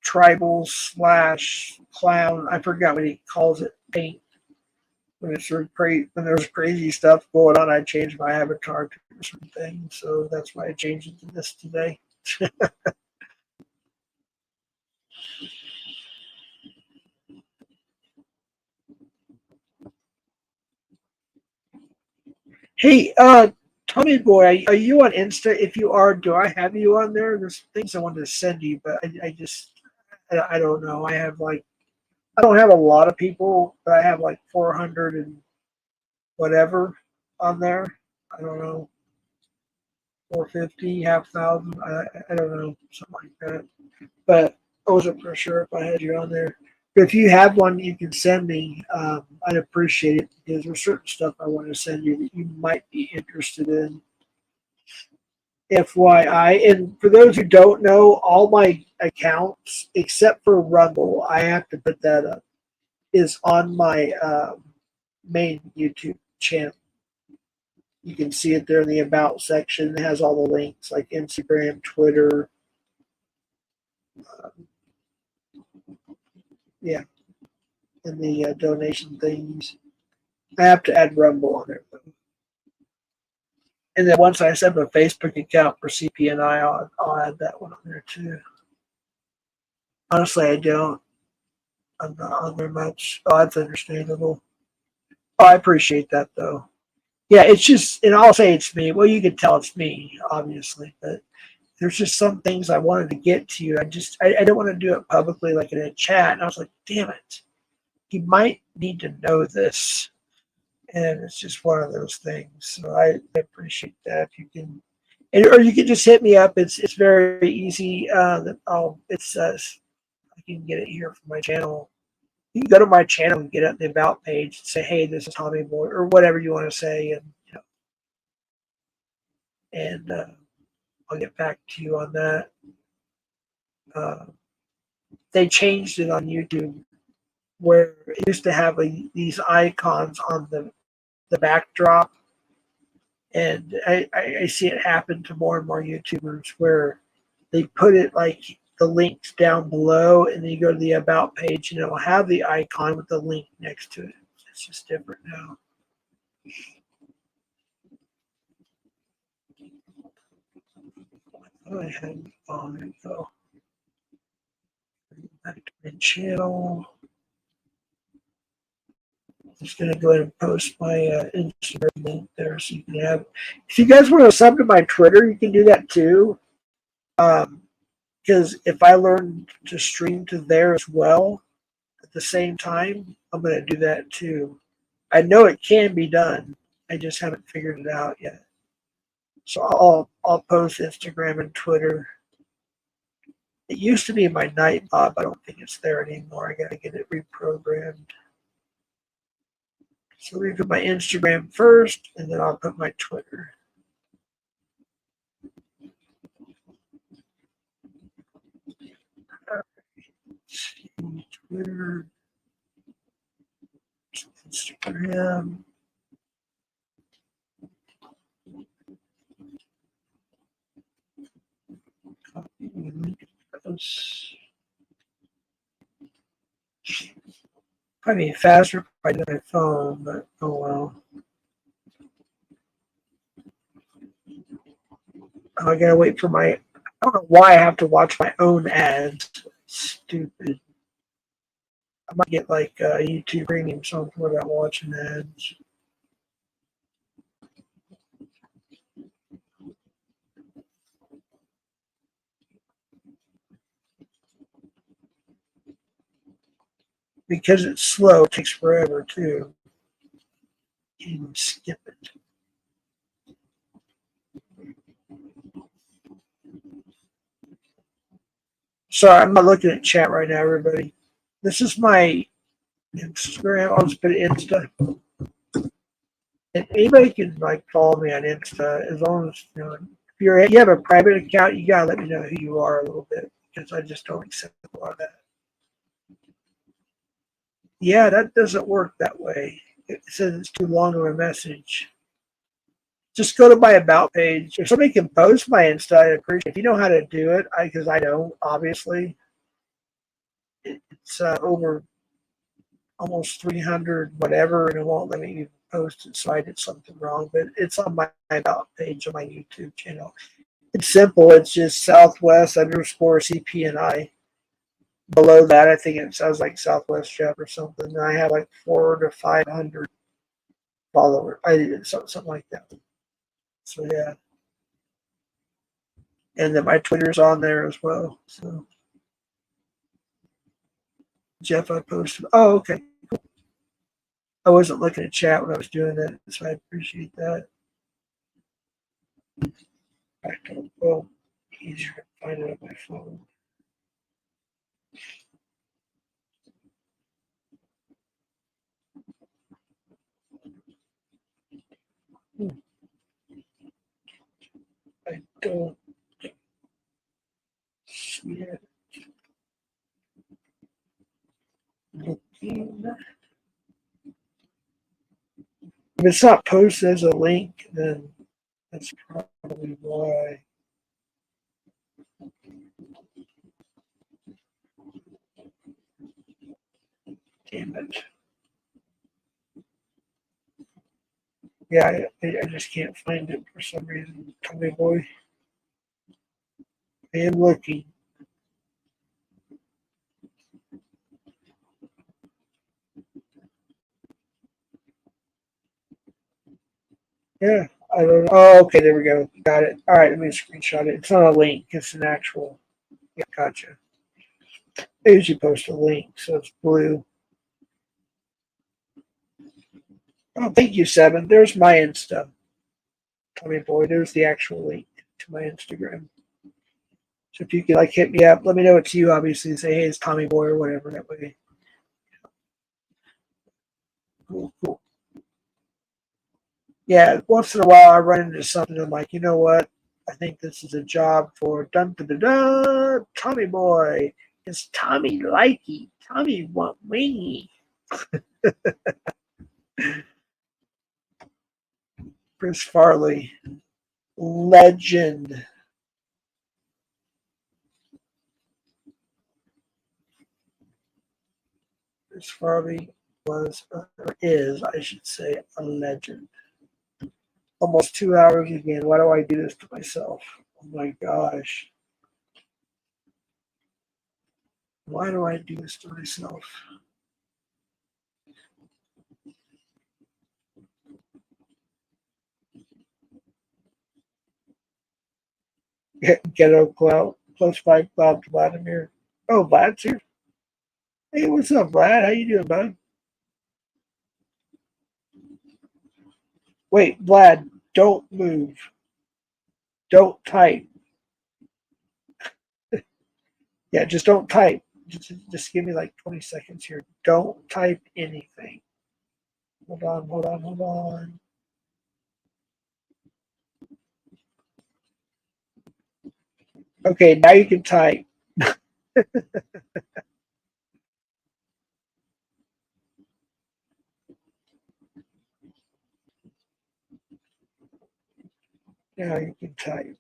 tribal / clown. I forgot what he calls it. Paint. When there's crazy stuff going on, I change my avatar to certain things. So that's why I changed it to this today. Hey, Tommy Boy, are you on Insta? If you are, do I have you on there? There's things I wanted to send you, but I just, I don't know. I don't have a lot of people, but I have like 400 and whatever on there. I don't know, 450, half thousand. I don't know, something like that. But I wasn't for sure if I had you on there. But if you have one, you can send me. I'd appreciate it because there's certain stuff I want to send you that you might be interested in. FYI, and for those who don't know, all my accounts except for Rumble, I have to put that up, is on my main YouTube channel. You can see it there in the About section. It has all the links like Instagram, Twitter. Yeah, and the donation things. I have to add Rumble on there. And then once I set up a Facebook account for CPNI, I'll add that one on there too. Honestly, I don't. I'm not on there much. Oh, that's understandable. Oh, I appreciate that though. Yeah, it's just, and I'll say it's me. Well, you can tell it's me, obviously, but there's just some things I wanted to get to you. I don't want to do it publicly like in a chat. And I was like, damn it, you might need to know this, and it's just one of those things. So I appreciate that. If you can, or you can just hit me up. It's very easy. I can get it here from my channel. You can go to my channel and get it on the About page and say, hey, this is Tommy Boy, or whatever you want to say, and I'll get back to you on that. They changed it on YouTube where it used to have these icons on the backdrop, and I see it happen to more and more YouTubers where they put it like the links down below, and then you go to the About page, and it'll have the icon with the link next to it. It's just different now. I had on it though. Back to my channel. I'm just gonna go ahead and post my Instagram link there, so you can have. If you guys want to sub to my Twitter, you can do that too. Because if I learn to stream to there as well at the same time, I'm gonna do that too. I know it can be done. I just haven't figured it out yet. So I'll post Instagram and Twitter. It used to be my Nightbot, but I don't think it's there anymore. I gotta get it reprogrammed. So we put my Instagram first, and then I'll put my Twitter. Twitter, Instagram. Copy link post. Probably faster if I do my phone, but oh well. Oh, I gotta wait for my. I don't know why I have to watch my own ads. Stupid. I might get like YouTube Premium something without watching ads. Because it's slow, it takes forever too. You can skip it. Sorry, I'm not looking at chat right now, everybody. This is my Instagram. I'll just put it Insta. And anybody can like follow me on Insta as long as if you have a private account, you gotta let me know who you are a little bit because I just don't accept a lot of that. Yeah, that doesn't work that way. It says it's too long of a message. Just go to my About page. If somebody can post my Insta, I'd appreciate it. If you know how to do it, because I don't, obviously. It's over almost 300 whatever, and it won't let me post it, so I did something wrong. But it's on my About page on my YouTube channel. It's simple. It's just Southwest _ CPNI. Below that, I think it sounds like Southwest Jeff or something. And I have like 400 to 500 follower. I did something like that. So yeah, and then my Twitter's on there as well. So Jeff, I posted. Oh, okay. I wasn't looking at chat when I was doing that, so I appreciate that. Well, easier to find it on my phone. I don't see it. Looking. If it's not posted as a link, then that's probably why. Damn it. Yeah, I just can't find it for some reason. Tommy boy. I am looking. Yeah, I don't know. Oh, okay, there we go. Got it. All right, let me screenshot it. It's not a link, it's an actual. Yeah, gotcha. I usually post a link, so it's blue. Oh, thank you, Seven. There's my Insta. Tommy boy, there's the actual link to my Instagram. So if you could like hit me up, let me know it's you, obviously. Say, hey, it's Tommy boy or whatever. That way. Cool, cool. Yeah, once in a while I run into something. I'm like, you know what? I think this is a job for dun dun dun dun. Tommy boy. It's Tommy likey. Tommy want me. Chris Farley, legend. Chris Farley was or is, I should say, a legend. Almost 2 hours again. Why do I do this to myself? Oh my gosh. Why do I do this to myself? Ghetto Cloud, +5 Cloud Vladimir. Oh, Vlad's here. Hey, what's up, Vlad? How you doing, bud? Wait, Vlad, don't move. Don't type. Yeah, just don't type. Just give me like 20 seconds here. Don't type anything. Hold on, hold on, hold on. Okay, now you can type. Now you can type.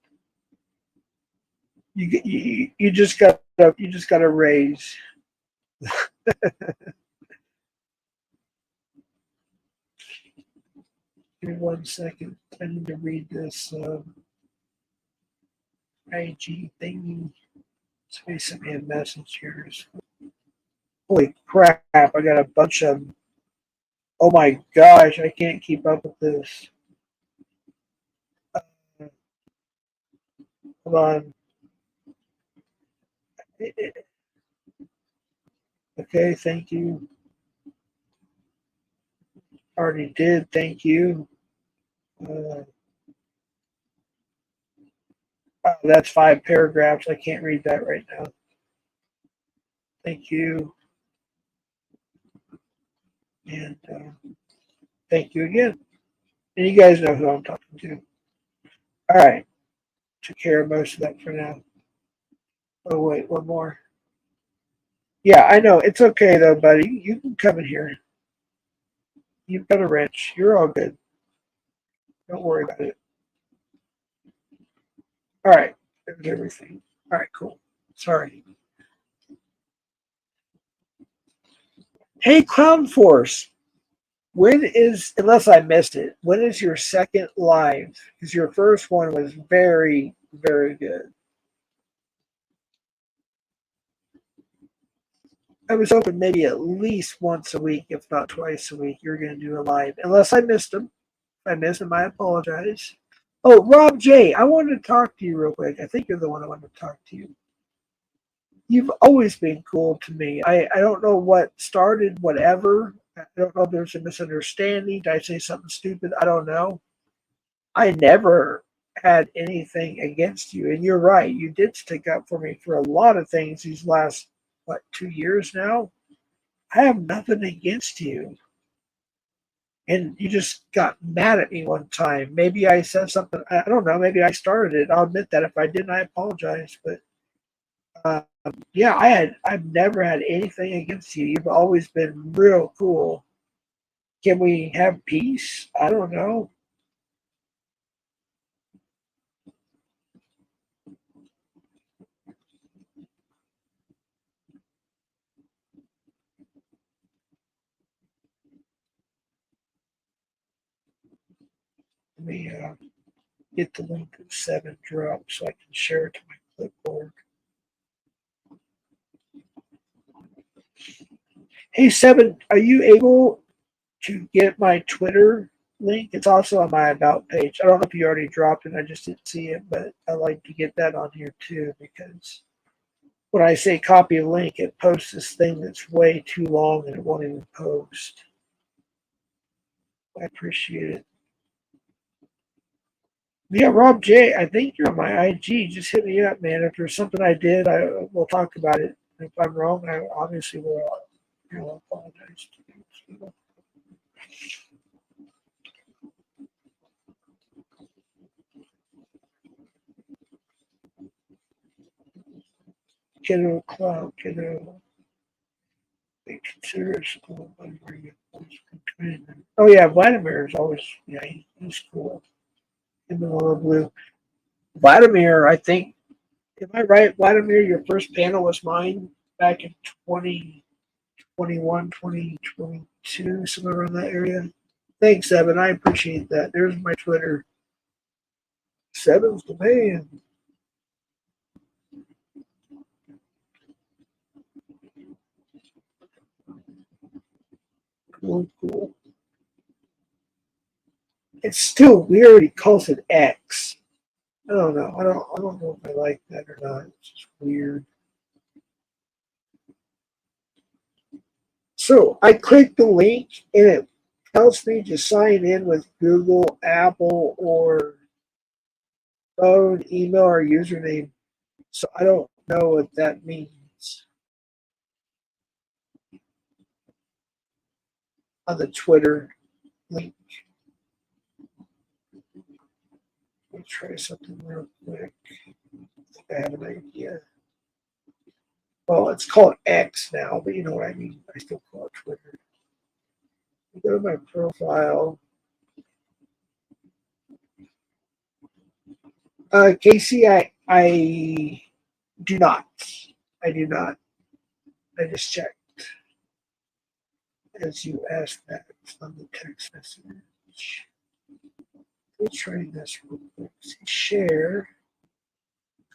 You just got to raise. Give me 1 second. I need to read this IG thingy. Somebody sent me a message here. Holy crap! I got a bunch of. Oh my gosh! I can't keep up with this. Hold on. Okay, thank you. Already did. Thank you. Oh, that's 5 paragraphs. I can't read that right now. Thank you. And thank you again. And you guys know who I'm talking to. All right. Took care of most of that for now. Oh, wait, one more. Yeah, I know. It's okay, though, buddy. You can come in here. You've got a wrench. You're all good. Don't worry about it. All right. There's everything. All right, cool. Sorry. Hey, Clown Force. When is, unless I missed it, when is your second live? Because your first one was very, very good. I was hoping maybe at least once a week, if not twice a week, you're going to do a live. Unless I missed them. If I missed them, I apologize. Oh, Rob J, I wanted to talk to you real quick. I think you're the one I wanted to talk to you. You've always been cool to me. I don't know what started, whatever. I don't know if there's a misunderstanding. Did I say something stupid? I don't know. I never had anything against you. And you're right. You did stick up for me for a lot of things these last, 2 years now? I have nothing against you. And you just got mad at me one time. Maybe I said something. I don't know. Maybe I started it. I'll admit that. If I didn't, I apologize. But yeah, I've never had anything against you. You've always been real cool. Can we have peace? I don't know. Let me get the link of 7 drop so I can share it to my clipboard. Hey 7, are you able to get my Twitter link? It's also on my about page. I don't know if you already dropped it. I just didn't see it, but I like to get that on here too, because when I say copy a link, it posts this thing that's way too long and it won't even post. I appreciate it. Yeah, Rob J, I think you're on my IG. Just hit me up, man. If there's something I did, we'll talk about it. If I'm wrong, I obviously will apologize to you. Kiddo Cloud, Kiddo. They consider it school. Oh, yeah, Vladimir is always, yeah, he's cool. In the little blue. Vladimir, I think, am I right, Vladimir? Your first panel was mine back in 2021, 2022, somewhere around that area. Thanks, Evan. I appreciate that. There's my Twitter. Seven's the man. Cool, cool. It's still weird. He calls it X. I don't know. I don't know if I like that or not. It's just weird. So I click the link and it tells me to sign in with Google, Apple, or phone, email, or username. So I don't know what that means on the Twitter link. Let me try something real quick. I have an idea. Well, it's called X now, but you know what I mean. I still call it Twitter. Go to my profile. Casey, I do not. I do not. I just checked. As you asked that on the text message. Let's try this real quick. Share.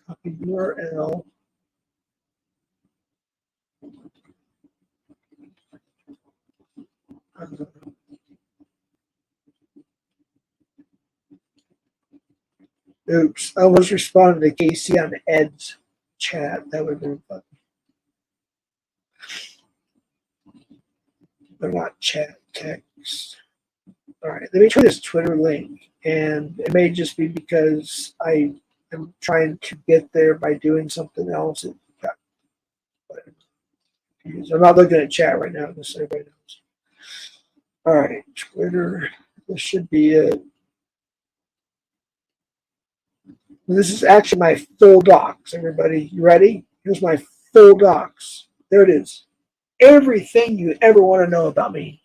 Copy URL. Oops, I was responding to Casey on Ed's chat. That would have been fun. But not chat, text. All right, let me try this Twitter link. And it may just be because I am trying to get there by doing something else. I'm not looking at chat right now, just so everybody knows. All right, Twitter. This should be it. This is actually my full docs, everybody. You ready? Here's my full docs. There it is. Everything you ever want to know about me.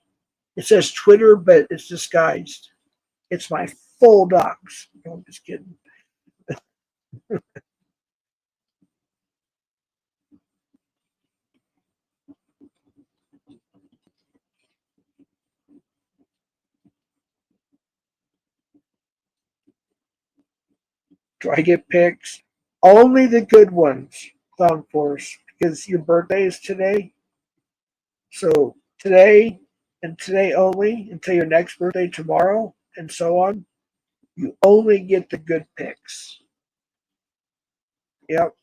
It says Twitter, but it's disguised. It's my full docs. No, I'm just kidding. Do I get pics? Only the good ones, Clown Force, because your birthday is today. So today and today only until your next birthday tomorrow and so on, you only get the good picks. Yep,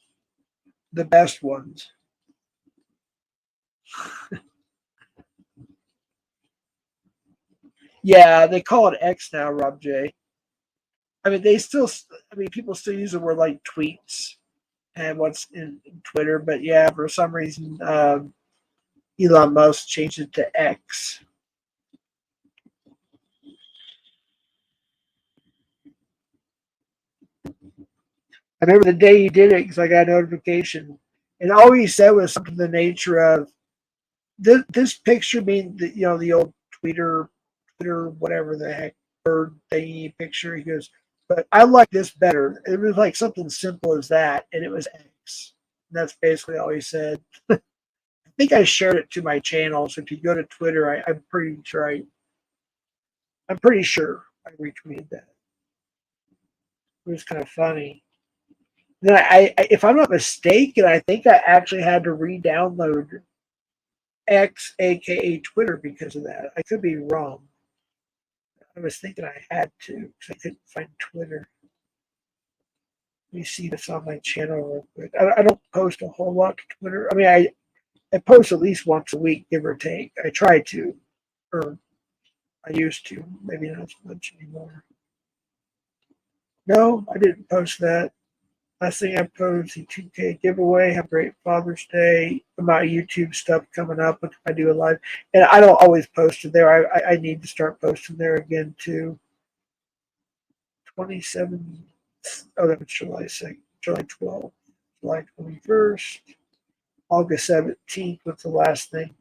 the best ones. Yeah, they call it X now, Rob J. I mean, people still use the word like tweets and what's in Twitter, but yeah, for some reason, Elon Musk changed it to X. I remember the day he did it because I got a notification, and all he said was something to the nature of this picture being the old Twitter whatever the heck bird thingy picture. He goes, but I like this better. It was like something simple as that, and it was X. And that's basically all he said. I think I shared it to my channel. So if you go to Twitter, I'm pretty sure I'm pretty sure I retweeted that. It was kind of funny. Then if I'm not mistaken, I think I actually had to re-download X, aka Twitter, because of that. I could be wrong. I was thinking I had to because I couldn't find Twitter. Let me see this on my channel real quick. I don't post a whole lot to Twitter. I mean, I post at least once a week, give or take. I try to, or I used to. Maybe not as much anymore. No, I didn't post that. Last thing I posted, the 2K giveaway. Have a great Father's Day. My YouTube stuff coming up. I do a live, and I don't always post it there. I need to start posting there again too. 27. Oh, that was July 2nd, July 12th, July 21st, August 17th was the last thing.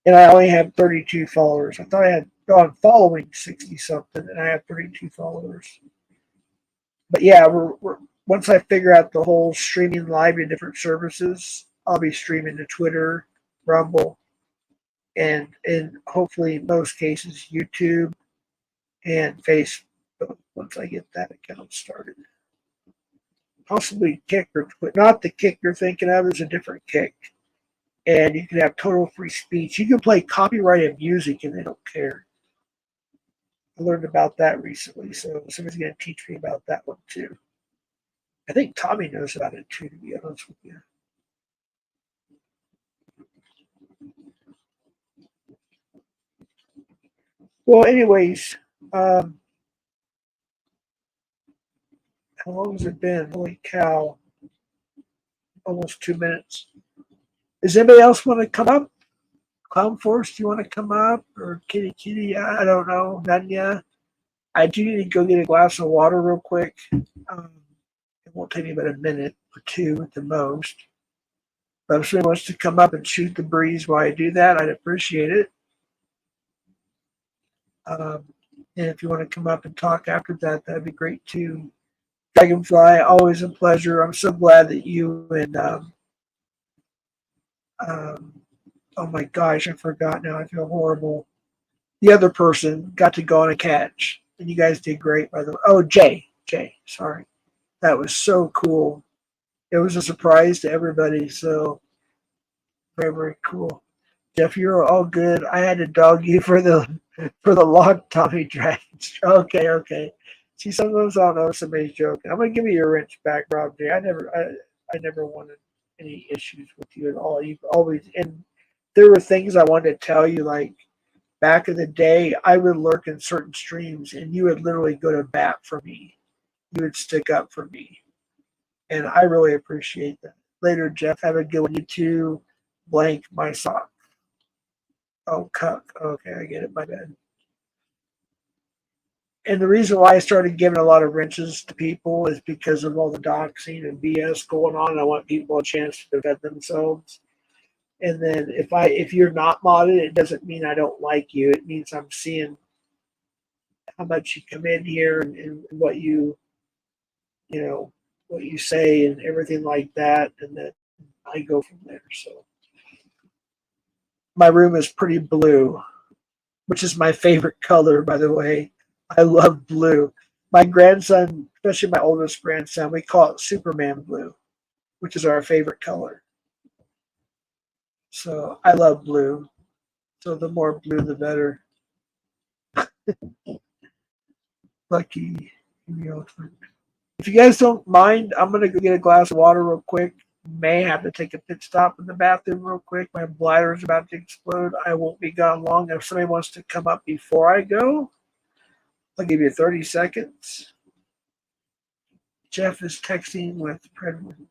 And I only have 32 followers. I thought I had gone following 60 something, and I have 32 followers. But yeah, we're once I figure out the whole streaming live to different services, I'll be streaming to Twitter, Rumble, and in hopefully in most cases YouTube and Facebook once I get that account started. Possibly Kick or Twitch. Not the Kick you're thinking of, is a different Kick. And you can have total free speech. You can play copyrighted music and they don't care. I learned about that recently, so somebody's going to teach me about that one too. I think Tommy knows about it too, to be honest with you. Well, anyways, how long has it been? Holy cow. Almost 2 minutes. Does anybody else want to come up? Clown Force, do you want to come up? Or Kitty? I don't know. Nanya? I do need to go get a glass of water real quick. It won't take me but a minute or two at the most. But if somebody wants to come up and shoot the breeze while I do that, I'd appreciate it. And if you want to come up and talk after that, that'd be great too. Dragonfly, always a pleasure. I'm so glad that you and oh my gosh, I forgot now. I feel horrible. The other person got to go on a catch, and you guys did great, by the way. Oh, Jay, sorry. That was so cool. It was a surprise to everybody, so very, very cool. Jeff, you're all good. I had to dog you for the log Tommy Dragons. Okay. See, sometimes I don't know if somebody's joking. I'm gonna give you your wrench back, Rob J. I never wanted any issues with you at all. You've always, and there were things I wanted to tell you, like back in the day, I would lurk in certain streams, and you would literally go to bat for me. You would stick up for me, and I really appreciate that. Later, Jeff, have a good one. You too. Blank my sock. Oh, cuck. Okay, I get it. My bad. And the reason why I started giving a lot of wrenches to people is because of all the doxing and BS going on. I want people a chance to defend themselves. And then if you're not modded, it doesn't mean I don't like you. It means I'm seeing how much you come in here and what you say and everything like that, and then I go from there. So my room is pretty blue, which is my favorite color, by the way. I love blue. My grandson, especially my oldest grandson, we call it Superman blue, which is our favorite color. So I love blue. So the more blue, the better. Lucky. If you guys don't mind, I'm gonna go get a glass of water real quick. May have to take a pit stop in the bathroom real quick. My bladder is about to explode. I won't be gone long. If somebody wants to come up before I go, I'll give you 30 seconds. Jeff is texting with Predwood.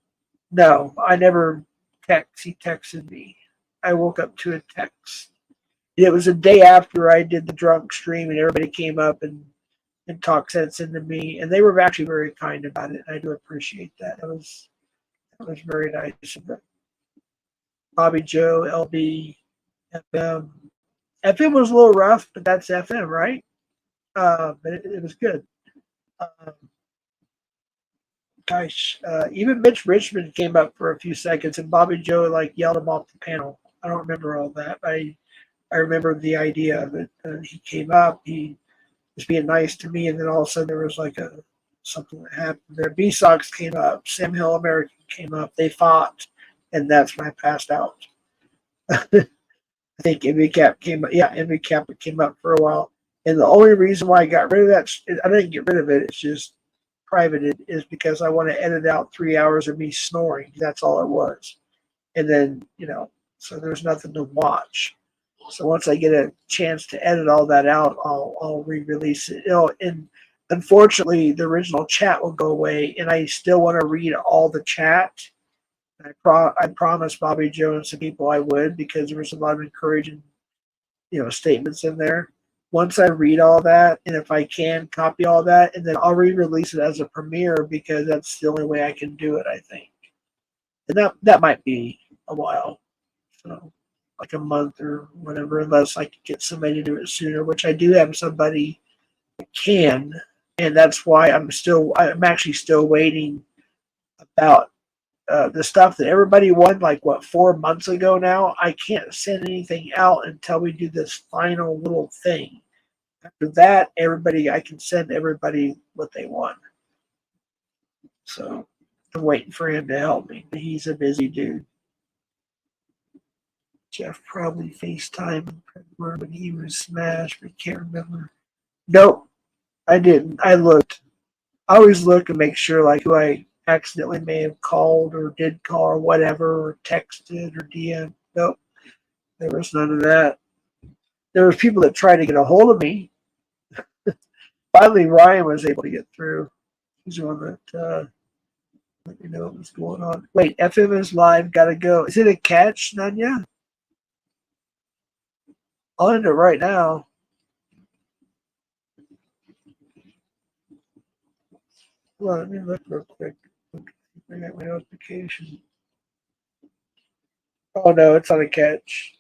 No, I never text. He texted me. I woke up to a text. It was a day after I did the drunk stream, and everybody came up and talked sense into me, and they were actually very kind about it. I do appreciate that. That was very nice of them. Bobby Joe, LB, FM. FM was a little rough, but that's FM, right? But it was good. Gosh, even Mitch Richmond came up for a few seconds, and Bobby Joe like yelled him off the panel. I don't remember all that. I remember the idea of it. He came up, he was being nice to me, and then all of a sudden there was like something that happened there. B-Sox came up, Sam Hill American came up, they fought, and that's when I passed out. I think Envy Cap came up. Yeah, Envy Cap came up for a while. And the only reason why I got rid of that, I didn't get rid of it, it's just privated, is because I want to edit out 3 hours of me snoring. That's all it was. And then, so there's nothing to watch. So once I get a chance to edit all that out, I'll re-release it. And unfortunately, the original chat will go away, and I still want to read all the chat. I promised Bobby Joe and some people I would, because there was a lot of encouraging, statements in there. Once I read all that, and if I can copy all that, and then I'll re-release it as a premiere, because that's the only way I can do it, I think. And that might be a while, so like a month or whatever, unless I can get somebody to do it sooner, which I do have somebody that can, and that's why I'm actually still waiting about the stuff that everybody won, 4 months ago now. I can't send anything out until we do this final little thing. After that, I can send everybody what they want. So I'm waiting for him to help me. He's a busy dude. Jeff probably FaceTime when he was smashed, but can't remember. Nope, I didn't. I looked. I always look and make sure who I accidentally may have called or did call or whatever, or texted or DM. Nope, there was none of that. There were people that tried to get a hold of me. Finally, Ryan was able to get through. He's the one that let me know what was going on. Wait, FM is live. Gotta go. Is it a catch, Nanya? I'll end it right now. Well, let me look real quick. I got my notification. Oh no, it's on a catch.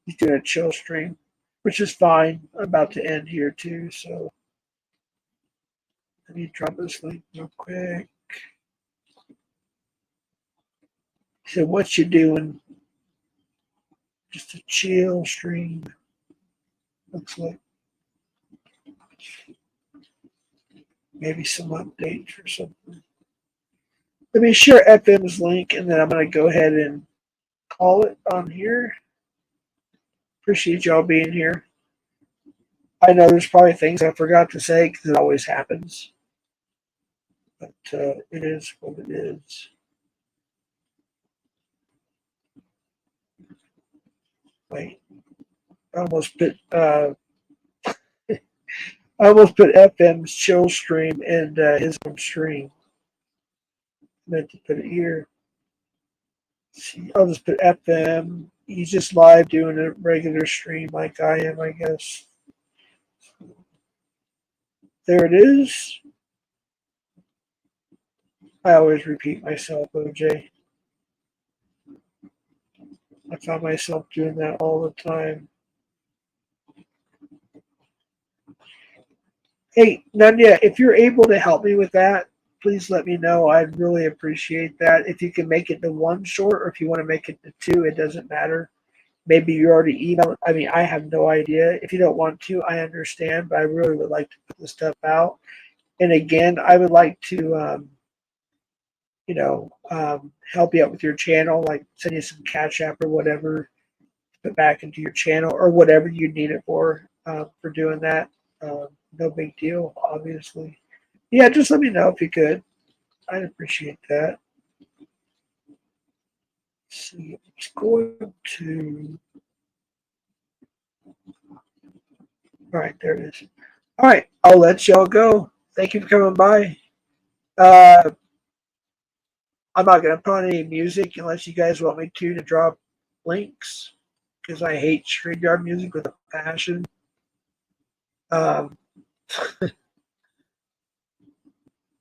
He's doing a chill stream, which is fine. I'm about to end here too, so let me drop this link real quick. So what you doing? Just a chill stream. Looks like maybe some updates or something. Let me share FM's link, and then I'm going to go ahead and call it on here. Appreciate y'all being here. I know there's probably things I forgot to say, because it always happens. But it is what it is. Wait, I almost put FM's chill stream and his own stream. I meant to put it here. See, I'll just put FM. He's just live doing a regular stream like I am, I guess. There it is. I always repeat myself, OJ. I found myself doing that all the time. Hey, Nanya, if you're able to help me with that, please let me know. I'd really appreciate that. If you can make it to one short, or if you want to make it to two, it doesn't matter. Maybe you already emailed. I mean, I have no idea. If you don't want to, I understand, but I really would like to put this stuff out. And again, I would like to help you out with your channel, like send you some Cash App or whatever, put back into your channel or whatever you need it for doing that. No big deal, obviously. Yeah, just let me know if you could. I'd appreciate that. Let's see, it's going to. All right, there it is. All right, I'll let y'all go. Thank you for coming by. I'm not going to put on any music unless you guys want me to drop links, because I hate StreamYard music with a passion.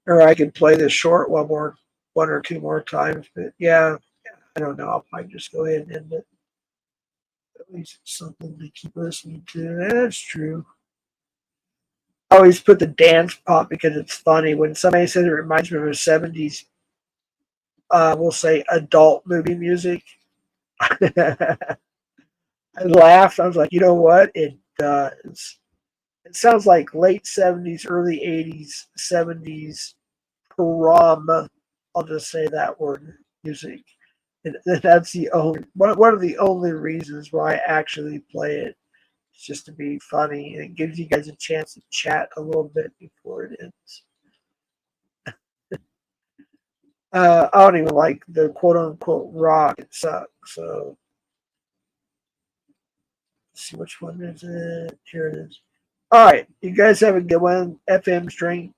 Or I can play this short one or two more times. But yeah, I don't know. I'll probably just go ahead and end it. At least it's something to keep listening to. That's true. I always put the dance pop because it's funny. When somebody says it reminds me of a 70s, we'll say adult movie music. I laughed. I was like, you know what? It does. It sounds like late 70s, early 80s, 70s prom. I'll just say that word, music. And that's the only one of the only reasons why I actually play it. It's just to be funny, and it gives you guys a chance to chat a little bit before it ends. I don't even like the quote unquote rock. It sucks. So let's see which one is it. Here it is. All right, you guys have a good one. FM's drink.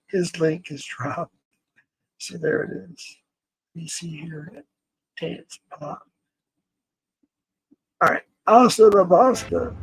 His link is dropped. So there it is. You see here, dance pop. All right, hasta la vista.